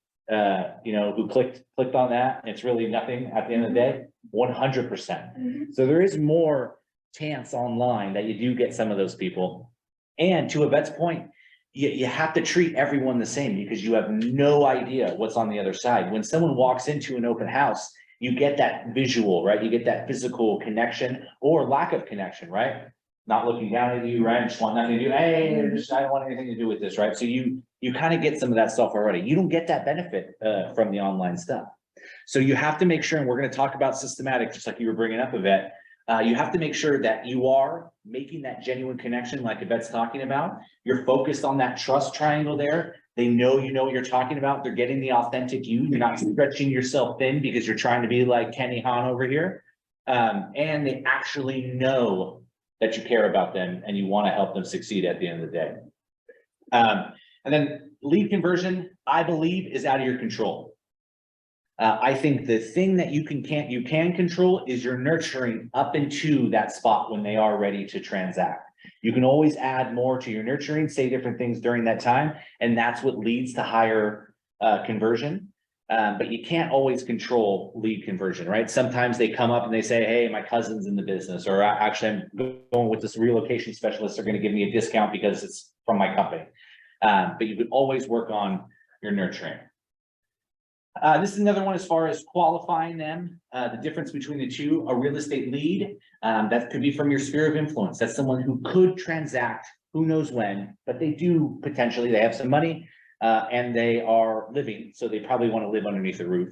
A: who clicked on that, and it's really nothing at the end of the day? 100%. So there is more chance online that you do get some of those people. And to Yvette's point, you have to treat everyone the same because you have no idea what's on the other side. When someone walks into an open house, you get that visual, right? You get that physical connection or lack of connection, right? Not looking down at you, right? Just want nothing to do. Hey, I don't want anything to do with this, right? So you kind of get some of that stuff already. You don't get that benefit from the online stuff. So you have to make sure, and we're going to talk about systematic, just like you were bringing up, Yvette. You have to make sure that you are making that genuine connection like Yvette's talking about. You're focused on that trust triangle there. They know you know what you're talking about. They're getting the authentic you. You're not stretching yourself thin because you're trying to be like Kenny Hahn over here. And they actually know that you care about them and you want to help them succeed at the end of the day. And then lead conversion, I believe, is out of your control. I think the thing that you can control is your nurturing up into that spot when they are ready to transact. You can always add more to your nurturing, say different things during that time, and that's what leads to higher conversion. But you can't always control lead conversion, right? Sometimes they come up and they say, hey, my cousin's in the business, or actually I'm going with this relocation specialist. They're going to give me a discount because it's from my company. But you could always work on your nurturing. This is another one as far as qualifying them. The difference between the two, a real estate lead, that could be from your sphere of influence. That's someone who could transact, who knows when, but they do potentially, they have some money and they are living, so they probably want to live underneath the roof.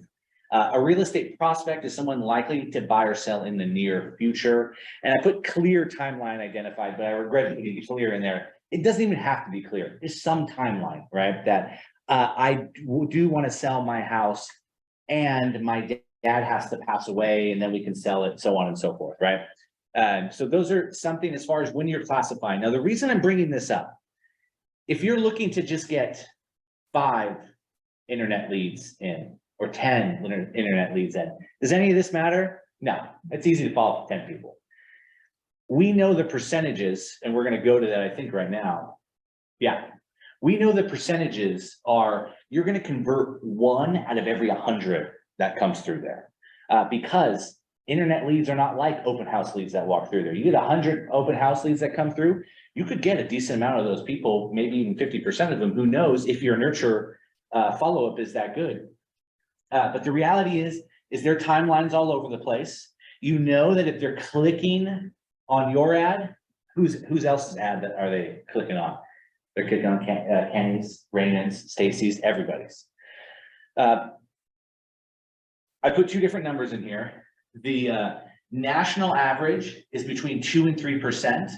A: A real estate prospect is someone likely to buy or sell in the near future. And I put clear timeline identified, but I regret putting clear in there. It doesn't even have to be clear. There's some timeline, right? That I do want to sell my house and my dad has to pass away and then we can sell it, so on and so forth, right? So those are something as far as when you're classifying. Now, the reason I'm bringing this up, if you're looking to just get 5 internet leads in or 10 internet leads in, does any of this matter? No, it's easy to follow up 10 people. We know the percentages, and we're going to go to that, I think, right now. Yeah. We know the percentages are, you're going to convert 1 out of every 100 that comes through there, because internet leads are not like open house leads that walk through there. You get 100 open house leads that come through, you could get a decent amount of those people, maybe even 50% of them. Who knows if your nurture follow-up is that good. But the reality is their timelines all over the place. You know that if they're clicking on your ad, whose else's ad that are they clicking on? They're clicking on Kenny's, Raymond's, Stacy's, everybody's. I put 2 different numbers in here. The national average is between 2 and 3%,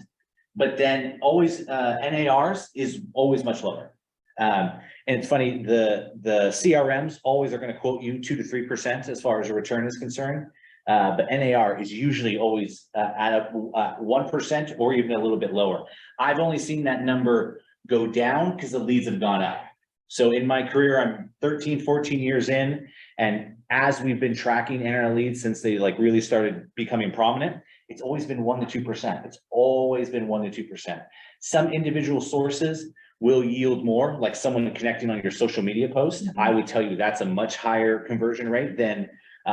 A: but then always NARs is always much lower. And it's funny, the CRMs always are going to quote you 2 to 3% as far as a return is concerned. But NAR is usually always at 1% or even a little bit lower. I've only seen that number go down because the leads have gone up. So in my career, I'm 13, 14 years in, and as we've been tracking internet leads since they like really started becoming prominent, it's always been 1 to 2%. It's always been 1 to 2%. Some individual sources will yield more, like someone connecting on your social media post. I would tell you that's a much higher conversion rate than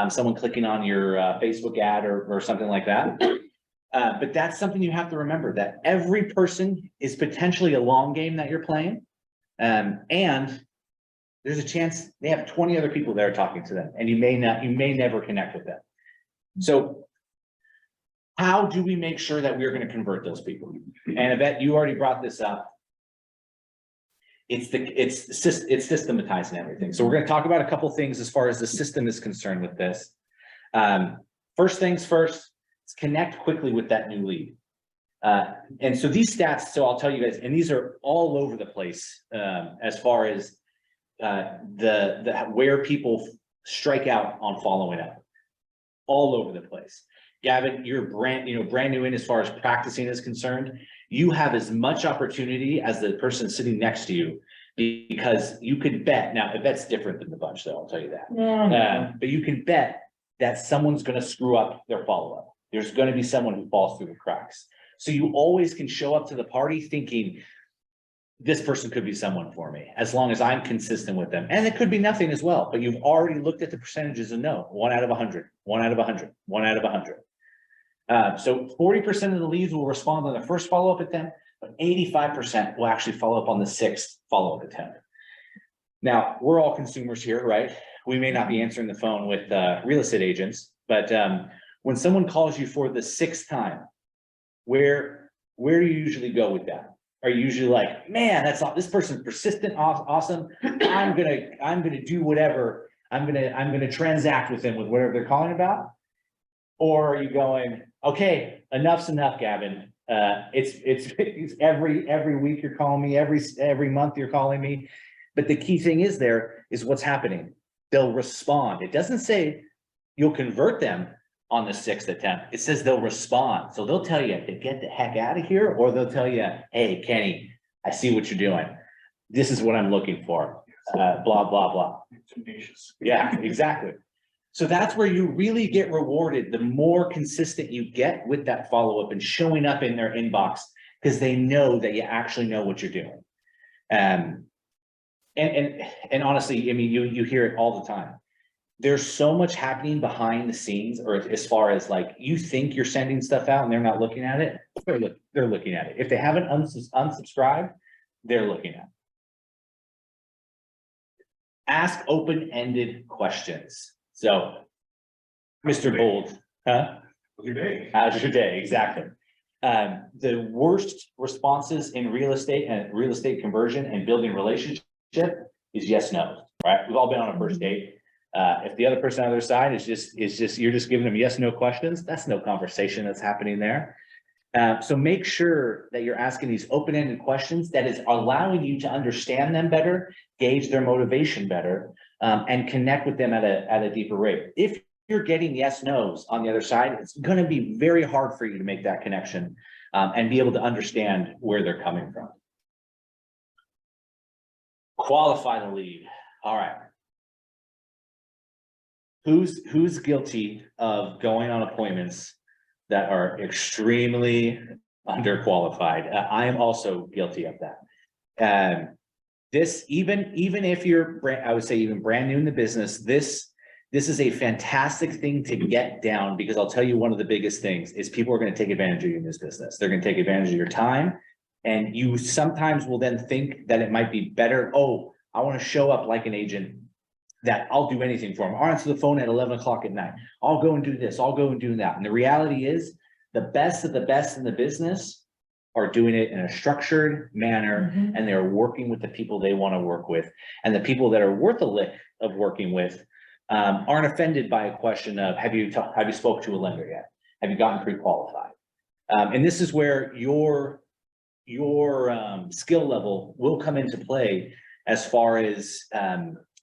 A: someone clicking on your Facebook ad or something like that. But that's something you have to remember, that every person is potentially a long game that you're playing. And there's a chance they have 20 other people that are talking to them, and you may never connect with them. So how do we make sure that we're going to convert those people? And Yvette, you already brought this up. It's systematizing everything. So we're going to talk about a couple things as far as the system is concerned with this. First things first, let's connect quickly with that new lead. And so these stats, so I'll tell you guys, and these are all over the place as far as where people strike out on following up, all over the place. Gavin, you're brand new in as far as practicing is concerned. You have as much opportunity as the person sitting next to you, because you could bet. Now, Yvette's different than the bunch, though, I'll tell you that. But you can bet that someone's going to screw up their follow-up. There's going to be someone who falls through the cracks. So you always can show up to the party thinking, this person could be someone for me, as long as I'm consistent with them. And it could be nothing as well, but you've already looked at the percentages and know 1 out of 100, 1 out of 100, 1 out of 100. So 40% of the leads will respond on the first follow-up attempt, but 85% will actually follow up on the 6th follow-up attempt. Now, we're all consumers here, right? We may not be answering the phone with real estate agents, but when someone calls you for the 6th time, where do you usually go with that? Are you usually like, man, that's not, this person's persistent, awesome. I'm gonna do whatever. I'm gonna transact with them with whatever they're calling about. Or are you going, okay, enough's enough, Gavin. It's every week you're calling me, every month you're calling me. But the key thing is what's happening. They'll respond. It doesn't say you'll convert them on the 6th attempt. It says they'll respond. So they'll tell you to get the heck out of here, or they'll tell you, hey, Kenny, I see what you're doing. This is what I'm looking for. Blah, blah, blah.
C: Tenacious.
A: Yeah, exactly. So that's where you really get rewarded. The more consistent you get with that follow-up and showing up in their inbox, because they know that you actually know what you're doing. And honestly, I mean, you hear it all the time. There's so much happening behind the scenes, or as far as like, you think you're sending stuff out and they're not looking at it, they're looking at it. If they haven't unsubscribed, they're looking at it. Ask open-ended questions. So, Mr. Bold, huh?
C: How's your day?
A: How's your day? Exactly. The worst responses in real estate and real estate conversion and building relationship is yes, no, right? We've all been on a first date. If the other person on the other side is just, you're just giving them yes, no questions, that's no conversation that's happening there. So make sure that you're asking these open-ended questions that is allowing you to understand them better, gauge their motivation better, and connect with them at a deeper rate. If you're getting yes, no's on the other side, it's going to be very hard for you to make that connection, and be able to understand where they're coming from. Qualify the lead. All right. Who's guilty of going on appointments that are extremely underqualified? I am also guilty of that. This, even if you're I would say even brand new in the business, this is a fantastic thing to get down, because I'll tell you, one of the biggest things is people are going to take advantage of you in this business. They're going to take advantage of your time, and you sometimes will then think that it might be better. Oh, I want to show up like an agent, that I'll do anything for them. I'll answer the phone at 11 o'clock at night. I'll go and do this. I'll go and do that. And the reality is, the best of the best in the business are doing it in a structured manner, and they're working with the people they want to work with. And the people that are worth a lick of working with aren't offended by a question of, have you spoke to a lender yet? Have you gotten pre-qualified? And this is where your skill level will come into play, as far as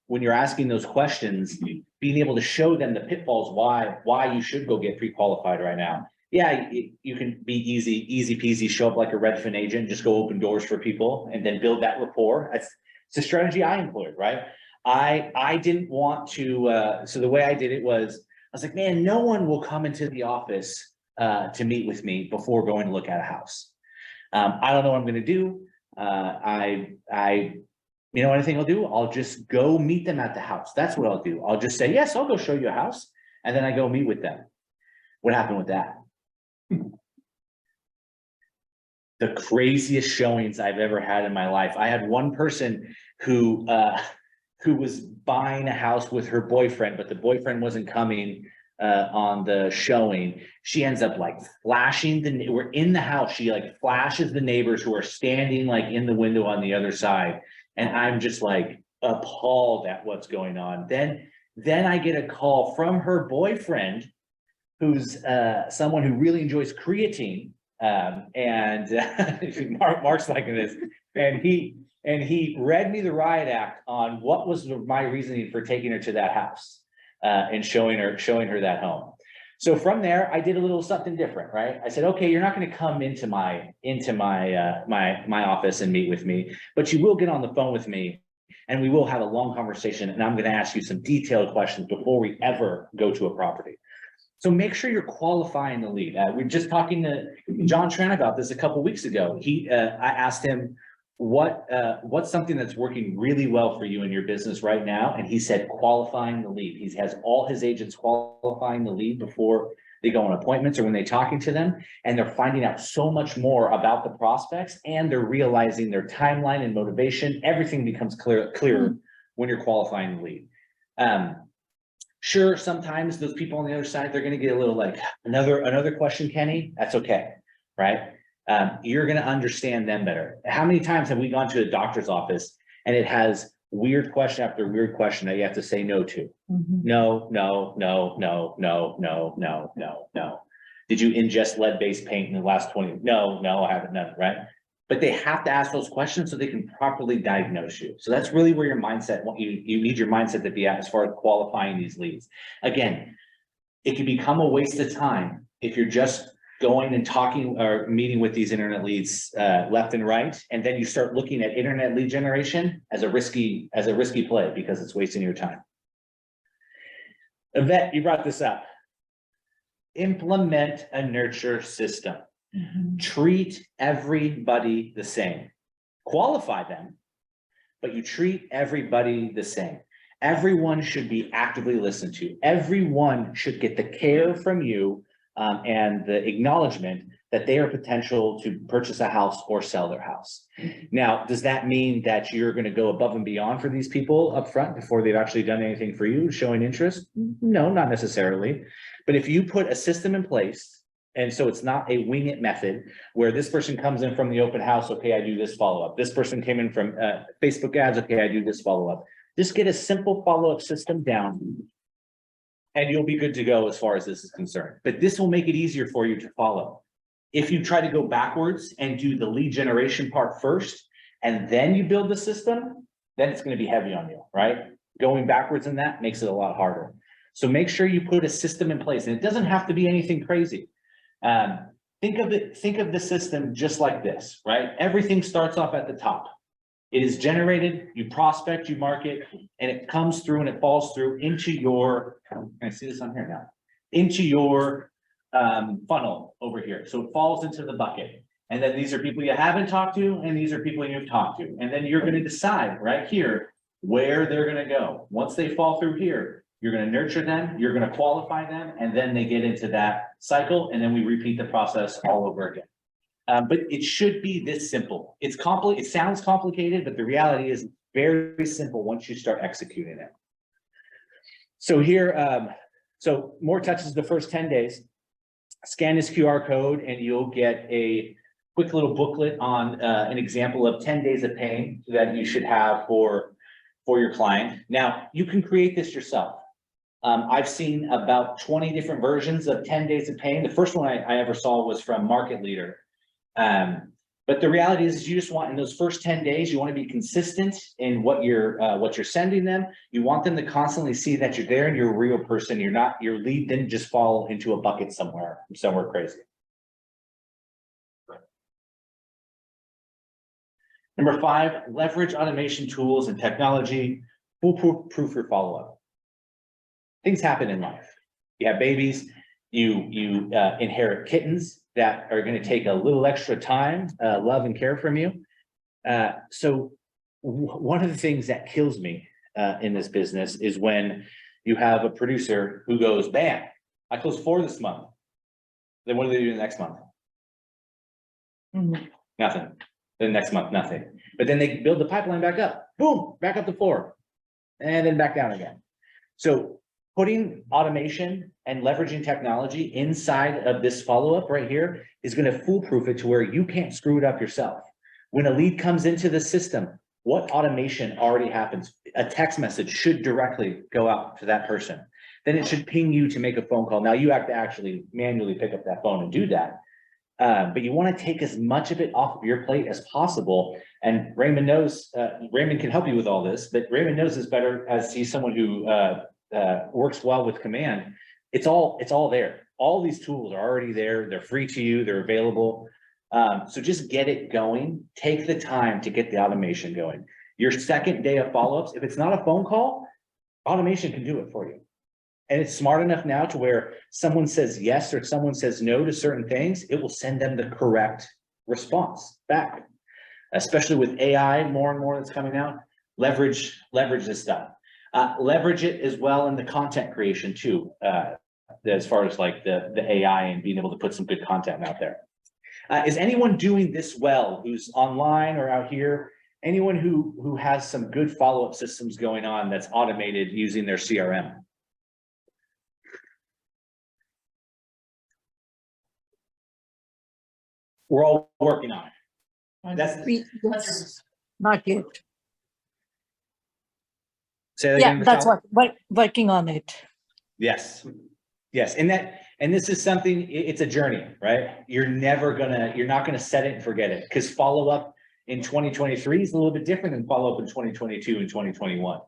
A: when you're asking those questions, being able to show them the pitfalls, why you should go get pre-qualified right now. Yeah, you can be easy peasy, show up like a Redfin agent, just go open doors for people and then build that rapport. It's a strategy I employed, right? I didn't want to, so the way I did it was, I was like, man, no one will come into the office to meet with me before going to look at a house. I don't know what I'm going to do. You know anything I'll do? I'll just go meet them at the house. That's what I'll do. I'll just say, yes, I'll go show you a house. And then I go meet with them. What happened with that? The craziest showings I've ever had in my life. I had one person who was buying a house with her boyfriend, but the boyfriend wasn't coming on the showing. She ends up like flashing we're in the house. She like flashes the neighbors who are standing like in the window on the other side. And I'm just like appalled at what's going on. Then I get a call from her boyfriend, who's someone who really enjoys creatine. Mark's liking this. And he read me the riot act on what was my reasoning for taking her to that house and showing her that home. So from there, I did a little something different, right? I said, okay, you're not going to come into my office and meet with me, but you will get on the phone with me and we will have a long conversation. And I'm going to ask you some detailed questions before we ever go to a property. So make sure you're qualifying the lead. We were just talking to John Tran about this a couple of weeks ago. I asked him, what's something that's working really well for you in your business right now? And he said, qualifying the lead. He has all his agents qualifying the lead before they go on appointments or when they're talking to them, and they're finding out so much more about the prospects, and they're realizing their timeline and motivation. Everything becomes clearer when you're qualifying the lead. Sure, sometimes those people on the other side, they're going to get a little like, another question, Kenny. That's okay, right? You're going to understand them better. How many times have we gone to a doctor's office and it has weird question after weird question that you have to say no to? No. Did you ingest lead-based paint in the last 20? No, I haven't done it, right? But they have to ask those questions so they can properly diagnose you. So that's really where your mindset, you need your mindset to be at as far as qualifying these leads. Again, it can become a waste of time if you're just going and talking or meeting with these internet leads left and right, and then you start looking at internet lead generation as a risky play, because it's wasting your time. Yvette, you brought this up. Implement a nurture system. Treat everybody the same. Qualify them, but you treat everybody the same. Everyone should be actively listened to. Everyone should get the care from you and the acknowledgement that they are potential to purchase a house or sell their house. Now, does that mean that you're going to go above and beyond for these people up front before they've actually done anything for you, showing interest? No, not necessarily. But if you put a system in place, and so it's not a wing it method where this person comes in from the open house, okay, I do this follow-up. This person came in from Facebook ads, okay, I do this follow-up. Just get a simple follow-up system down and you'll be good to go as far as this is concerned. But this will make it easier for you to follow. If you try to go backwards and do the lead generation part first, and then you build the system, then it's going to be heavy on you, right? Going backwards in that makes it a lot harder. So make sure you put a system in place, and it doesn't have to be anything crazy. Think of the system just like this, right? Everything starts off at the top. It is generated, you prospect, you market, and it comes through and it falls through into your, can I see this on here now? Into your funnel over here. So it falls into the bucket. And then these are people you haven't talked to, and these are people you've talked to. And then you're going to decide right here where they're going to go. Once they fall through here, you're going to nurture them, you're going to qualify them, and then they get into that cycle. And then we repeat the process all over again. But it should be this simple. It sounds complicated, but the reality is very simple once you start executing it. So here, so more touches the first 10 days. Scan this QR code and you'll get a quick little booklet on an example of 10 days of pain that you should have for your client. Now, you can create this yourself. I've seen about 20 different versions of 10 days of pain. The first one I ever saw was from Market Leader. But the reality is you just want, in those first 10 days, you want to be consistent in what you're sending them. You want them to constantly see that you're there and you're a real person. Your lead didn't just fall into a bucket somewhere crazy. Number 5, leverage automation tools and technology, foolproof your follow-up. Things happen in life. You have babies, you inherit kittens that are going to take a little extra time, love and care from you. So one of the things that kills me in this business is when you have a producer who goes, bam, I closed 4 this month. Then what do they do the next month? Nothing. Then next month, nothing. But then they build the pipeline back up. Boom, back up to 4. And then back down again. So putting automation and leveraging technology inside of this follow-up right here is going to foolproof it to where you can't screw it up yourself. When a lead comes into the system, what automation already happens? A text message should directly go out to that person. Then it should ping you to make a phone call. Now you have to actually manually pick up that phone and do that. But you want to take as much of it off of your plate as possible. And Raymond knows, Raymond can help you with all this, but Raymond knows this better as he's someone who works well with command. It's all there. All these tools are already there. They're free to you. They're available. So just get it going. Take the time to get the automation going. Your second day of follow-ups, if it's not a phone call, automation can do it for you. And it's smart enough now to where someone says yes or someone says no to certain things, it will send them the correct response back. Especially with AI, more and more that's coming out. Leverage this stuff. Leverage it as well in the content creation too, as far as like the AI and being able to put some good content out there. Is anyone doing this well who's online or out here? Anyone who has some good follow-up systems going on that's automated using their CRM? We're all working on it.
B: That's
D: Not yet.
A: Say that
D: Yeah,
A: again,
D: that's
A: Michelle?
D: what, working on it.
A: Yes. Yes. And this is something, it's a journey, right? You're not gonna set it and forget it, because follow-up in 2023 is a little bit different than follow-up in 2022 and 2021.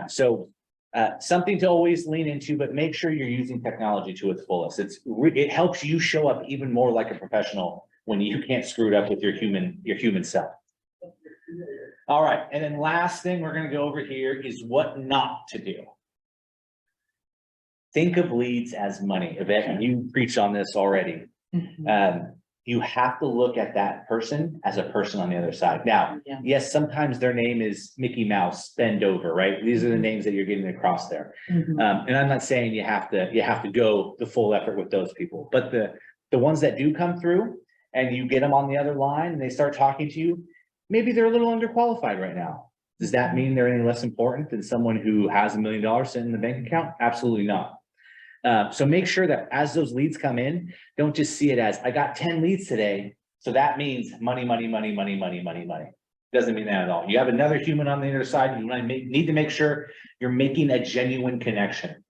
A: So something to always lean into, but make sure you're using technology to its fullest. It helps you show up even more like a professional when you can't screw it up with your human self. All right, and then last thing we're gonna go over here is what not to do. Think of leads as money. Yvette, you preached on this already. you have to look at that person as a person on the other side. Now,
B: Yeah.
A: yes, sometimes their name is Mickey Mouse, bend over, right? These are the names that you're getting across there.
B: Mhm.
A: And I'm not saying you have to go the full effort with those people, but the ones that do come through and you get them on the other line and they start talking to you, maybe they're a little underqualified right now. Does that mean they're any less important than someone who has $1 million sitting in the bank account? Absolutely not. So make sure that as those leads come in, don't just see it as, I got 10 leads today. So that means money, money, money, money, money, money, money. Doesn't mean that at all. You have another human on the other side. You need to make sure you're making a genuine connection.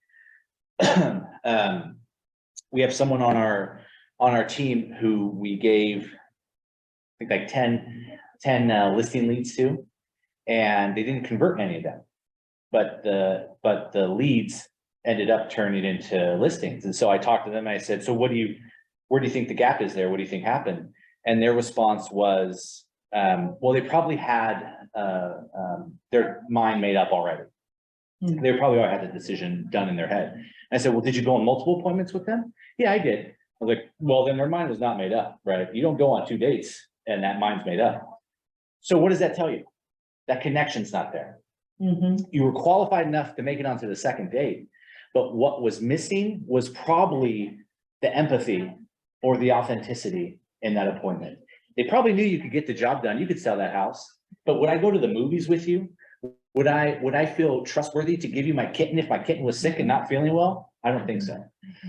A: We have someone on our team who we gave, I think like 10 listing leads to, and they didn't convert any of them. But the leads ended up turning into listings. And so I talked to them and I said, so where do you think the gap is there? What do you think happened? And their response was, well, they probably had their mind made up already. They probably already had the decision done in their head. I said, well, did you go on multiple appointments with them? Yeah, I did. I was like, well, then their mind was not made up, right? You don't go on 2 dates and that mind's made up. So what does that tell you? That connection's not there.
B: Mhm.
A: You were qualified enough to make it onto the second date, but what was missing was probably the empathy or the authenticity in that appointment. They probably knew you could get the job done. You could sell that house, but would I go to the movies with you? Would I feel trustworthy to give you my kitten if my kitten was sick and not feeling well? I don't think so.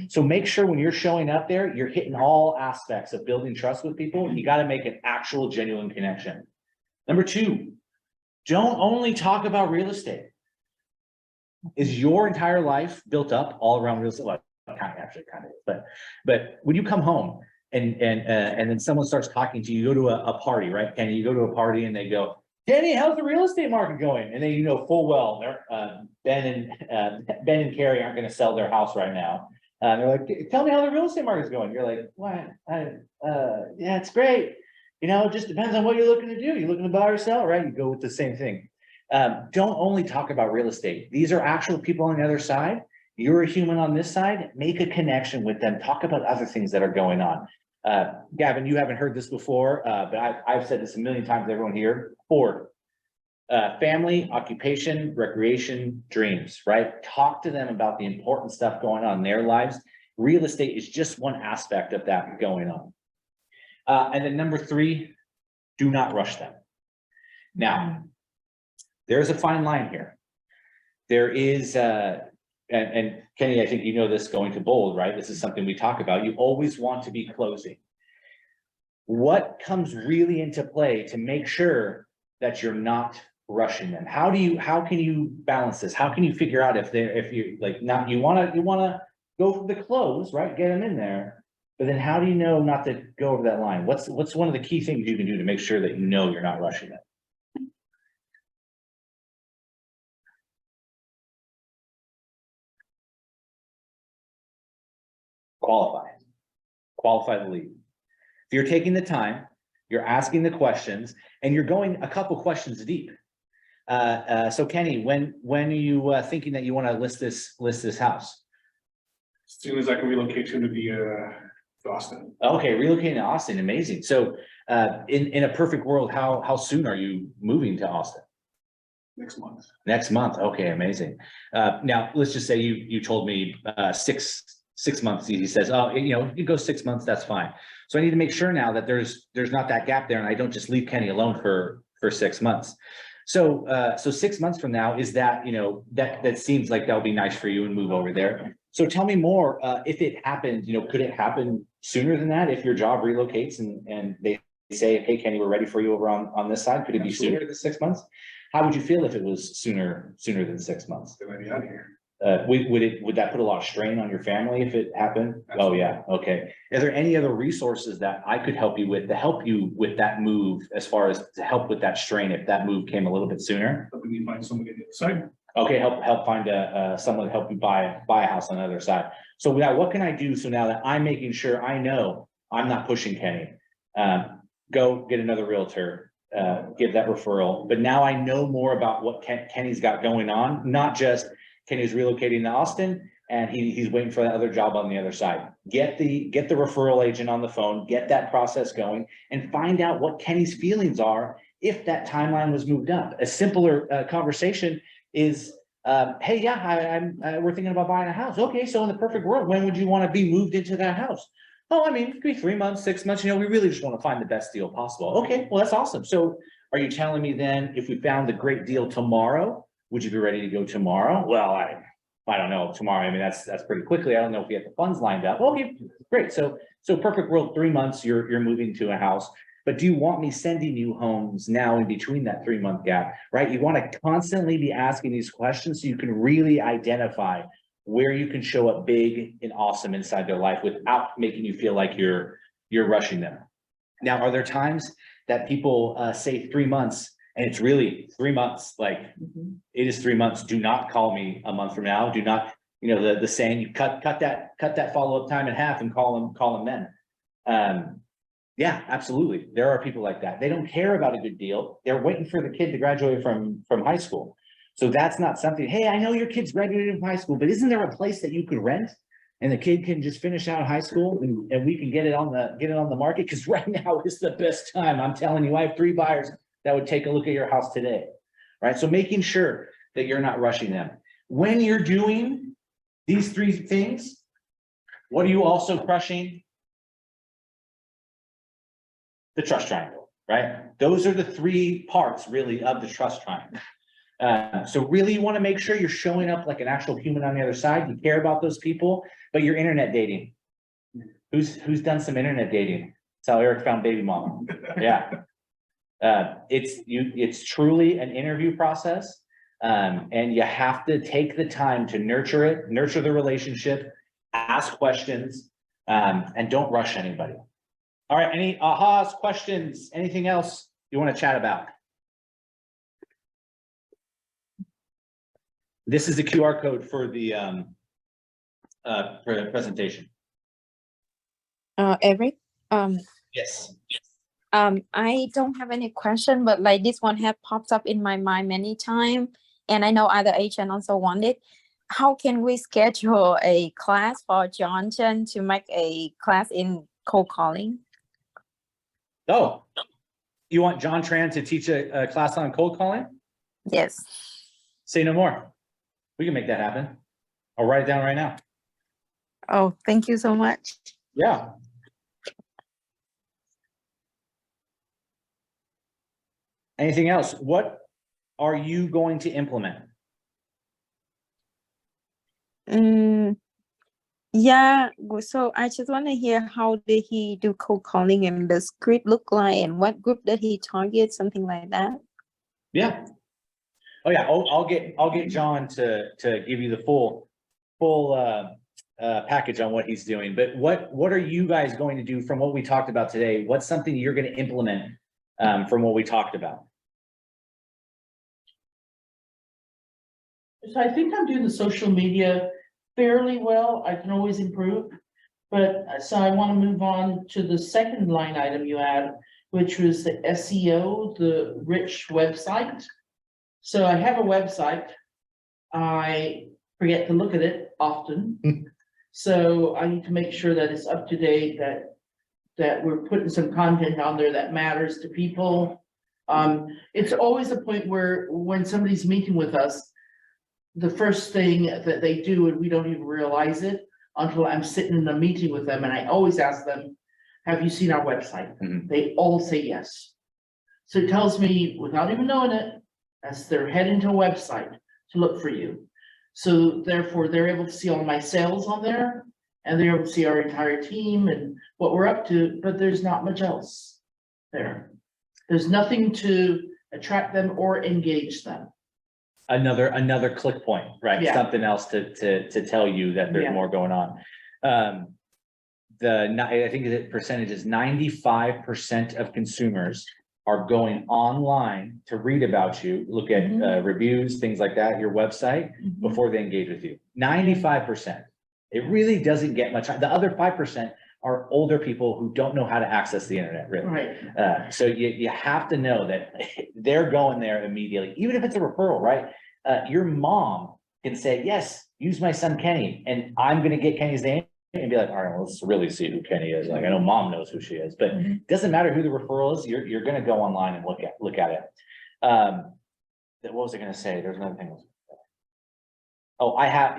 A: So make sure when you're showing up there, you're hitting all aspects of building trust with people. You got to make an actual genuine connection. Number 2, don't only talk about real estate. Is your entire life built up all around real estate? Well, kind of, but when you come home and then someone starts talking to you, you go to a party, right? Kenny, you go to a party and they go, Kenny, how's the real estate market going? And then you know full well, Ben and Carrie aren't going to sell their house right now. They're like, tell me how the real estate market's going. You're like, what? Yeah, it's great. You know, it just depends on what you're looking to do. You're looking to buy or sell, right? You go with the same thing. Don't only talk about real estate. These are actual people on the other side. You're a human on this side. Make a connection with them. Talk about other things that are going on. Gavin, you haven't heard this before, but I've said this a million times to everyone here. 4, family, occupation, recreation, dreams, right? Talk to them about the important stuff going on in their lives. Real estate is just one aspect of that going on. And then number 3, do not rush them. Now, there's a fine line here. There is, and Kenny, I think you know this going to bold, right? This is something we talk about. You always want to be closing. What comes really into play to make sure that you're not rushing them? How can you balance this? How can you figure out if you like not, you want to go for the close, right? Get them in there. But then how do you know not to go over that line? What's one of the key things you can do to make sure that you know you're not rushing it? Qualify the lead. If you're taking the time, you're asking the questions, and you're going a couple questions deep. So Kenny, when are you thinking that you want to list this house?
C: As soon as I can relocate to Austin.
A: Okay, relocating to Austin, amazing. So in a perfect world, how soon are you moving to Austin?
C: Next month.
A: Next month. Okay, amazing. Now let's just say you told me 6 months. He says, oh, you go 6 months, that's fine. So I need to make sure now that there's not that gap there, and I don't just leave Kenny alone for 6 months. So 6 months from now, is that, that seems like that'll be nice for you and move over there. So tell me more, if it happened, could it happen sooner than that? If your job relocates and they say, hey, Kenny, we're ready for you over on this side, could it be sooner than 6 months? How would you feel if it was sooner than 6 months?
C: They might be out here.
A: Would that put a lot of strain on your family if it happened? Oh yeah, okay. Are there any other resources that I could help you with to help you with that move, as far as to help with that strain if that move came a little bit sooner?
C: But we need to find somebody on the other side.
A: Okay, help find someone to help you buy a house on the other side. So now what can I do? So now that I'm making sure I know I'm not pushing Kenny, go get another realtor, give that referral. But now I know more about what Kenny's got going on, not just Kenny's relocating to Austin and he's waiting for that other job on the other side. Get the referral agent on the phone, get that process going, and find out what Kenny's feelings are if that timeline was moved up. A simpler conversation is, hey, yeah, we're thinking about buying a house. Okay, so in the perfect world, when would you want to be moved into that house? Oh, I mean, it could be 3 months, 6 months, we really just want to find the best deal possible. Okay, well, that's awesome. So are you telling me then if we found a great deal tomorrow, would you be ready to go tomorrow? Well, I don't know tomorrow. I mean, that's pretty quickly. I don't know if we have the funds lined up. Okay, great. So perfect world, 3 months, you're moving to a house. But do you want me sending you homes now in between that 3 month gap, right? You want to constantly be asking these questions so you can really identify where you can show up big and awesome inside their life without making you feel like you're rushing them. Now, are there times that people say 3 months and it's really 3 months? Like it is 3 months. Do not call me a month from now. Do not, the saying, you cut that follow-up time in half and call them then. Yeah, absolutely. There are people like that. They don't care about a good deal. They're waiting for the kid to graduate from high school. So that's not something, hey, I know your kid's graduated from high school, but isn't there a place that you could rent and the kid can just finish out high school and we can get it on the market? Because right now is the best time. I'm telling you, I have 3 buyers that would take a look at your house today. Right. So making sure that you're not rushing them. When you're doing these 3 things, what are you also crushing? The trust triangle, right? Those are the 3 parts really of the trust triangle. So really you want to make sure you're showing up like an actual human on the other side. You care about those people, but you're internet dating. Who's done some internet dating? That's how Eric found baby mama. Yeah. It's truly an interview process. And you have to take the time to nurture the relationship, ask questions, and don't rush anybody. All right, any ahas, questions, anything else you want to chat about? This is the QR code for the presentation.
I: Eric,
A: Yes.
I: I don't have any question, but like this one have popped up in my mind many times, and I know other agent also want it. How can we schedule a class for John Chen to make a class in cold calling?
A: Oh, you want John Tran to teach a class on cold calling?
I: Yes.
A: Say no more. We can make that happen. I'll write it down right now.
I: Oh, thank you so much.
A: Yeah. Anything else? What are you going to implement?
I: Yeah, so I just want to hear how did he do cold calling and the script look like and what group did he target, something like that.
A: Yeah. Oh yeah. I'll get John to give you the full package on what he's doing. But what are you guys going to do from what we talked about today? What's something you're going to implement from what we talked about?
B: So I think I'm doing the social media fairly well. I can always improve. But so I want to move on to the second line item you had, which was the SEO, the rich website. So I have a website. I forget to look at it often. So I need to make sure that it's up to date, that we're putting some content on there that matters to people. It's always a point where when somebody's meeting with us, the first thing that they do, and we don't even realize it until I'm sitting in a meeting with them, and I always ask them, have you seen our website?
A: Mhm.
B: They all say yes. So it tells me, without even knowing it, as they're heading to a website to look for you. So therefore, they're able to see all my sales on there, and they're able to see our entire team and what we're up to, but there's not much else there. There's nothing to attract them or engage them.
A: Another click point, right?
B: Yeah.
A: Something else to tell you that there's
B: Yeah.
A: more going on. I think the percentage is 95% of consumers are going online to read about you, look at reviews, things like that, your website, before they engage with you. 95%. It really doesn't get much. The other 5% are older people who don't know how to access the internet, really.
B: Right.
A: So you have to know that they're going there immediately, even if it's a referral, right? Your mom can say, yes, use my son Kenny, and I'm gonna get Kenny's name and be like, all right, well, let's really see who Kenny is. Like, I know mom knows who she is, but it doesn't matter who the referral is, you're gonna go online and look at it. What was I gonna say? There's another thing. Oh,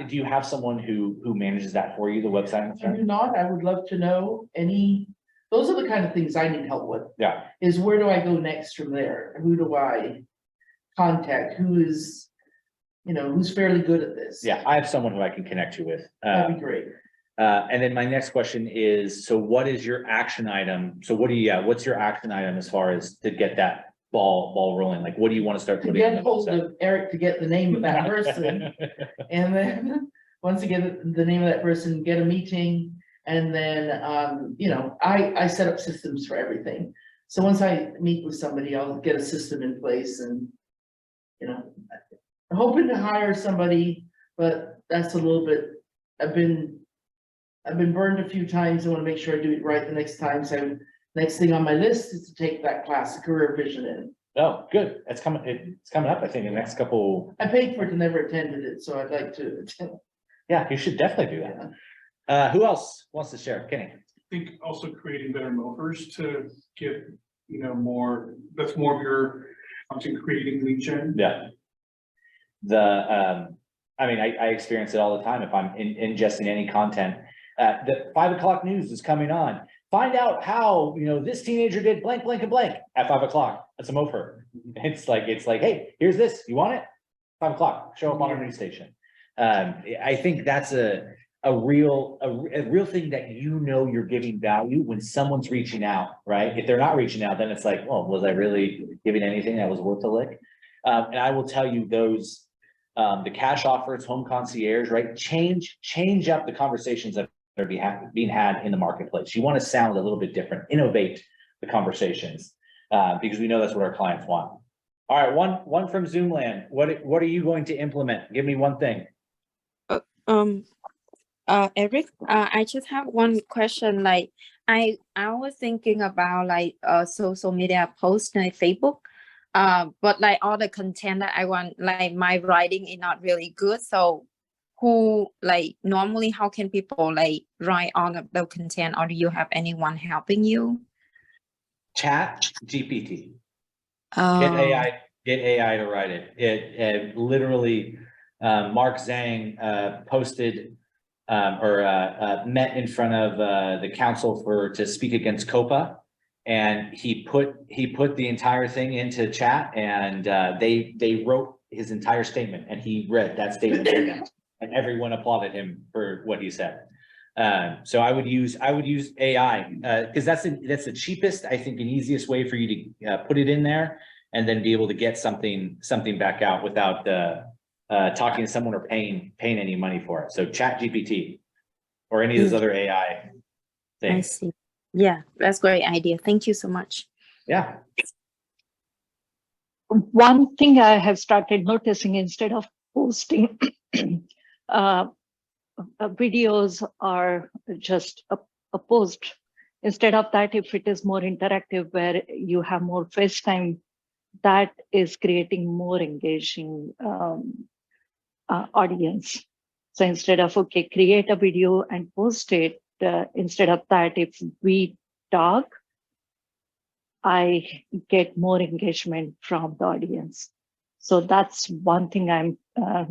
A: do you have someone who manages that for you, the website?
B: If you're not, I would love to know those are the kind of things I need help with,
A: Yeah,
B: is where do I go next from there? Who do I contact? Who's fairly good at this?
A: yeah, I have someone who I can connect you with.
B: That'd be great.
A: And then my next question is, so what is your action item? So what's your action item as far as to get that ball rolling? Like, what do you want to start
B: To
A: putting? on
B: get
A: the
B: hold
A: website?
B: of Eric to get the name of that person. And then, once you get the name of that person, get a meeting, and then, I set up systems for everything. So once I meet with somebody, I'll get a system in place and, I'm hoping to hire somebody, but that's a little bit, I've been burned a few times. I want to make sure I do it right the next time. So next thing on my list is to take that class, the career vision in.
A: Oh, good. It's coming up, I think, in the next couple.
B: I paid for it and never attended it, so I'd like to attend.
A: Yeah, you should definitely do that. Who else wants to share? Kenny?
C: I think also creating better movers to get, more, that's more of your content creating lead gen.
A: Yeah. I mean, I experience it all the time if I'm ingesting any content. The 5 o'clock news is coming on. Find out how, this teenager did blank, blank, and blank at 5 o'clock. That's a mofer. It's like, hey, here's this. You want it? 5 o'clock, show up on our news station. I think that's a real thing that you're giving value when someone's reaching out, right? If they're not reaching out, then it's like, well, was I really giving anything that was worth a lick? And I will tell you those, the cash offers, home concierge, right? Change up the conversations that are being had in the marketplace. You want to sound a little bit different, innovate the conversations, because we know that's what our clients want. All right, one from Zoomland. What are you going to implement? Give me one thing.
I: Eric, I just have one question. Like, I was thinking about social media posts on Facebook, but like all the content that I want, like my writing is not really good. So, normally how can people write all of the content, or do you have anyone helping you?
A: Chat GPT.
I: Oh.
A: Get AI to write it. It literally, Mark Zhang posted met in front of the council to speak against COPA, and he put the entire thing into chat, and they wrote his entire statement, and he read that statement again, and everyone applauded him for what he said. So I would use AI because that's the cheapest, I think, and easiest way for you to put it in there and then be able to get something back out without talking to someone or paying any money for it. So Chat GPT or any of those other AI things.
I: I see. Yeah, that's a great idea. Thank you so much.
A: Yeah.
D: One thing I have started noticing, instead of posting videos or just a post, instead of that, if it is more interactive where you have more face time, that is creating more engaging audience. So instead of, okay, create a video and post it, instead of that, if we talk, I get more engagement from the audience. So that's one thing I'm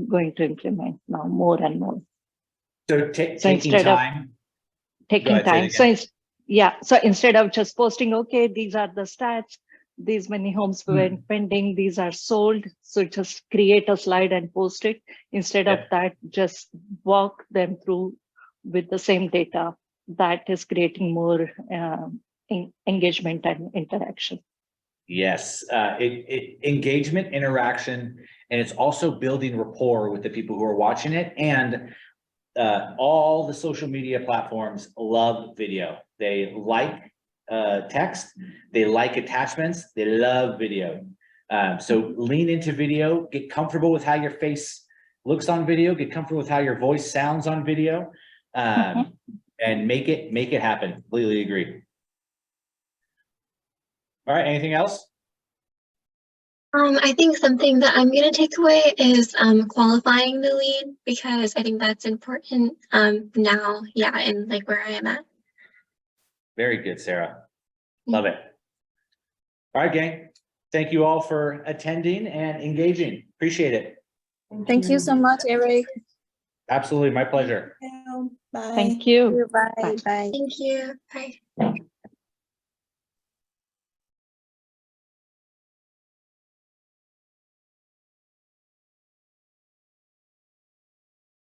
D: going to implement now more and more.
A: So taking time.
D: Taking time. So so instead of just posting, okay, these are the stats, these many homes went pending, these are sold. So just create a slide and post it. Instead of that, just walk them through with the same data. That is creating more engagement and interaction.
A: Yes, engagement, interaction, and it's also building rapport with the people who are watching it. And all the social media platforms love video. They like text, they like attachments, they love video. So lean into video, get comfortable with how your face looks on video, get comfortable with how your voice sounds on video, and make it happen. Completely agree. All right, anything else?
K: I think something that I'm gonna take away is qualifying the lead because I think that's important now, yeah, and like where I am at.
A: Very good, Sarah. Love it. All right, gang. Thank you all for attending and engaging. Appreciate it.
I: Thank you so much, Eric.
A: Absolutely, my pleasure.
H: Bye.
D: Thank you.
I: Bye,
D: Bye.
I: bye.
K: Thank you. Bye.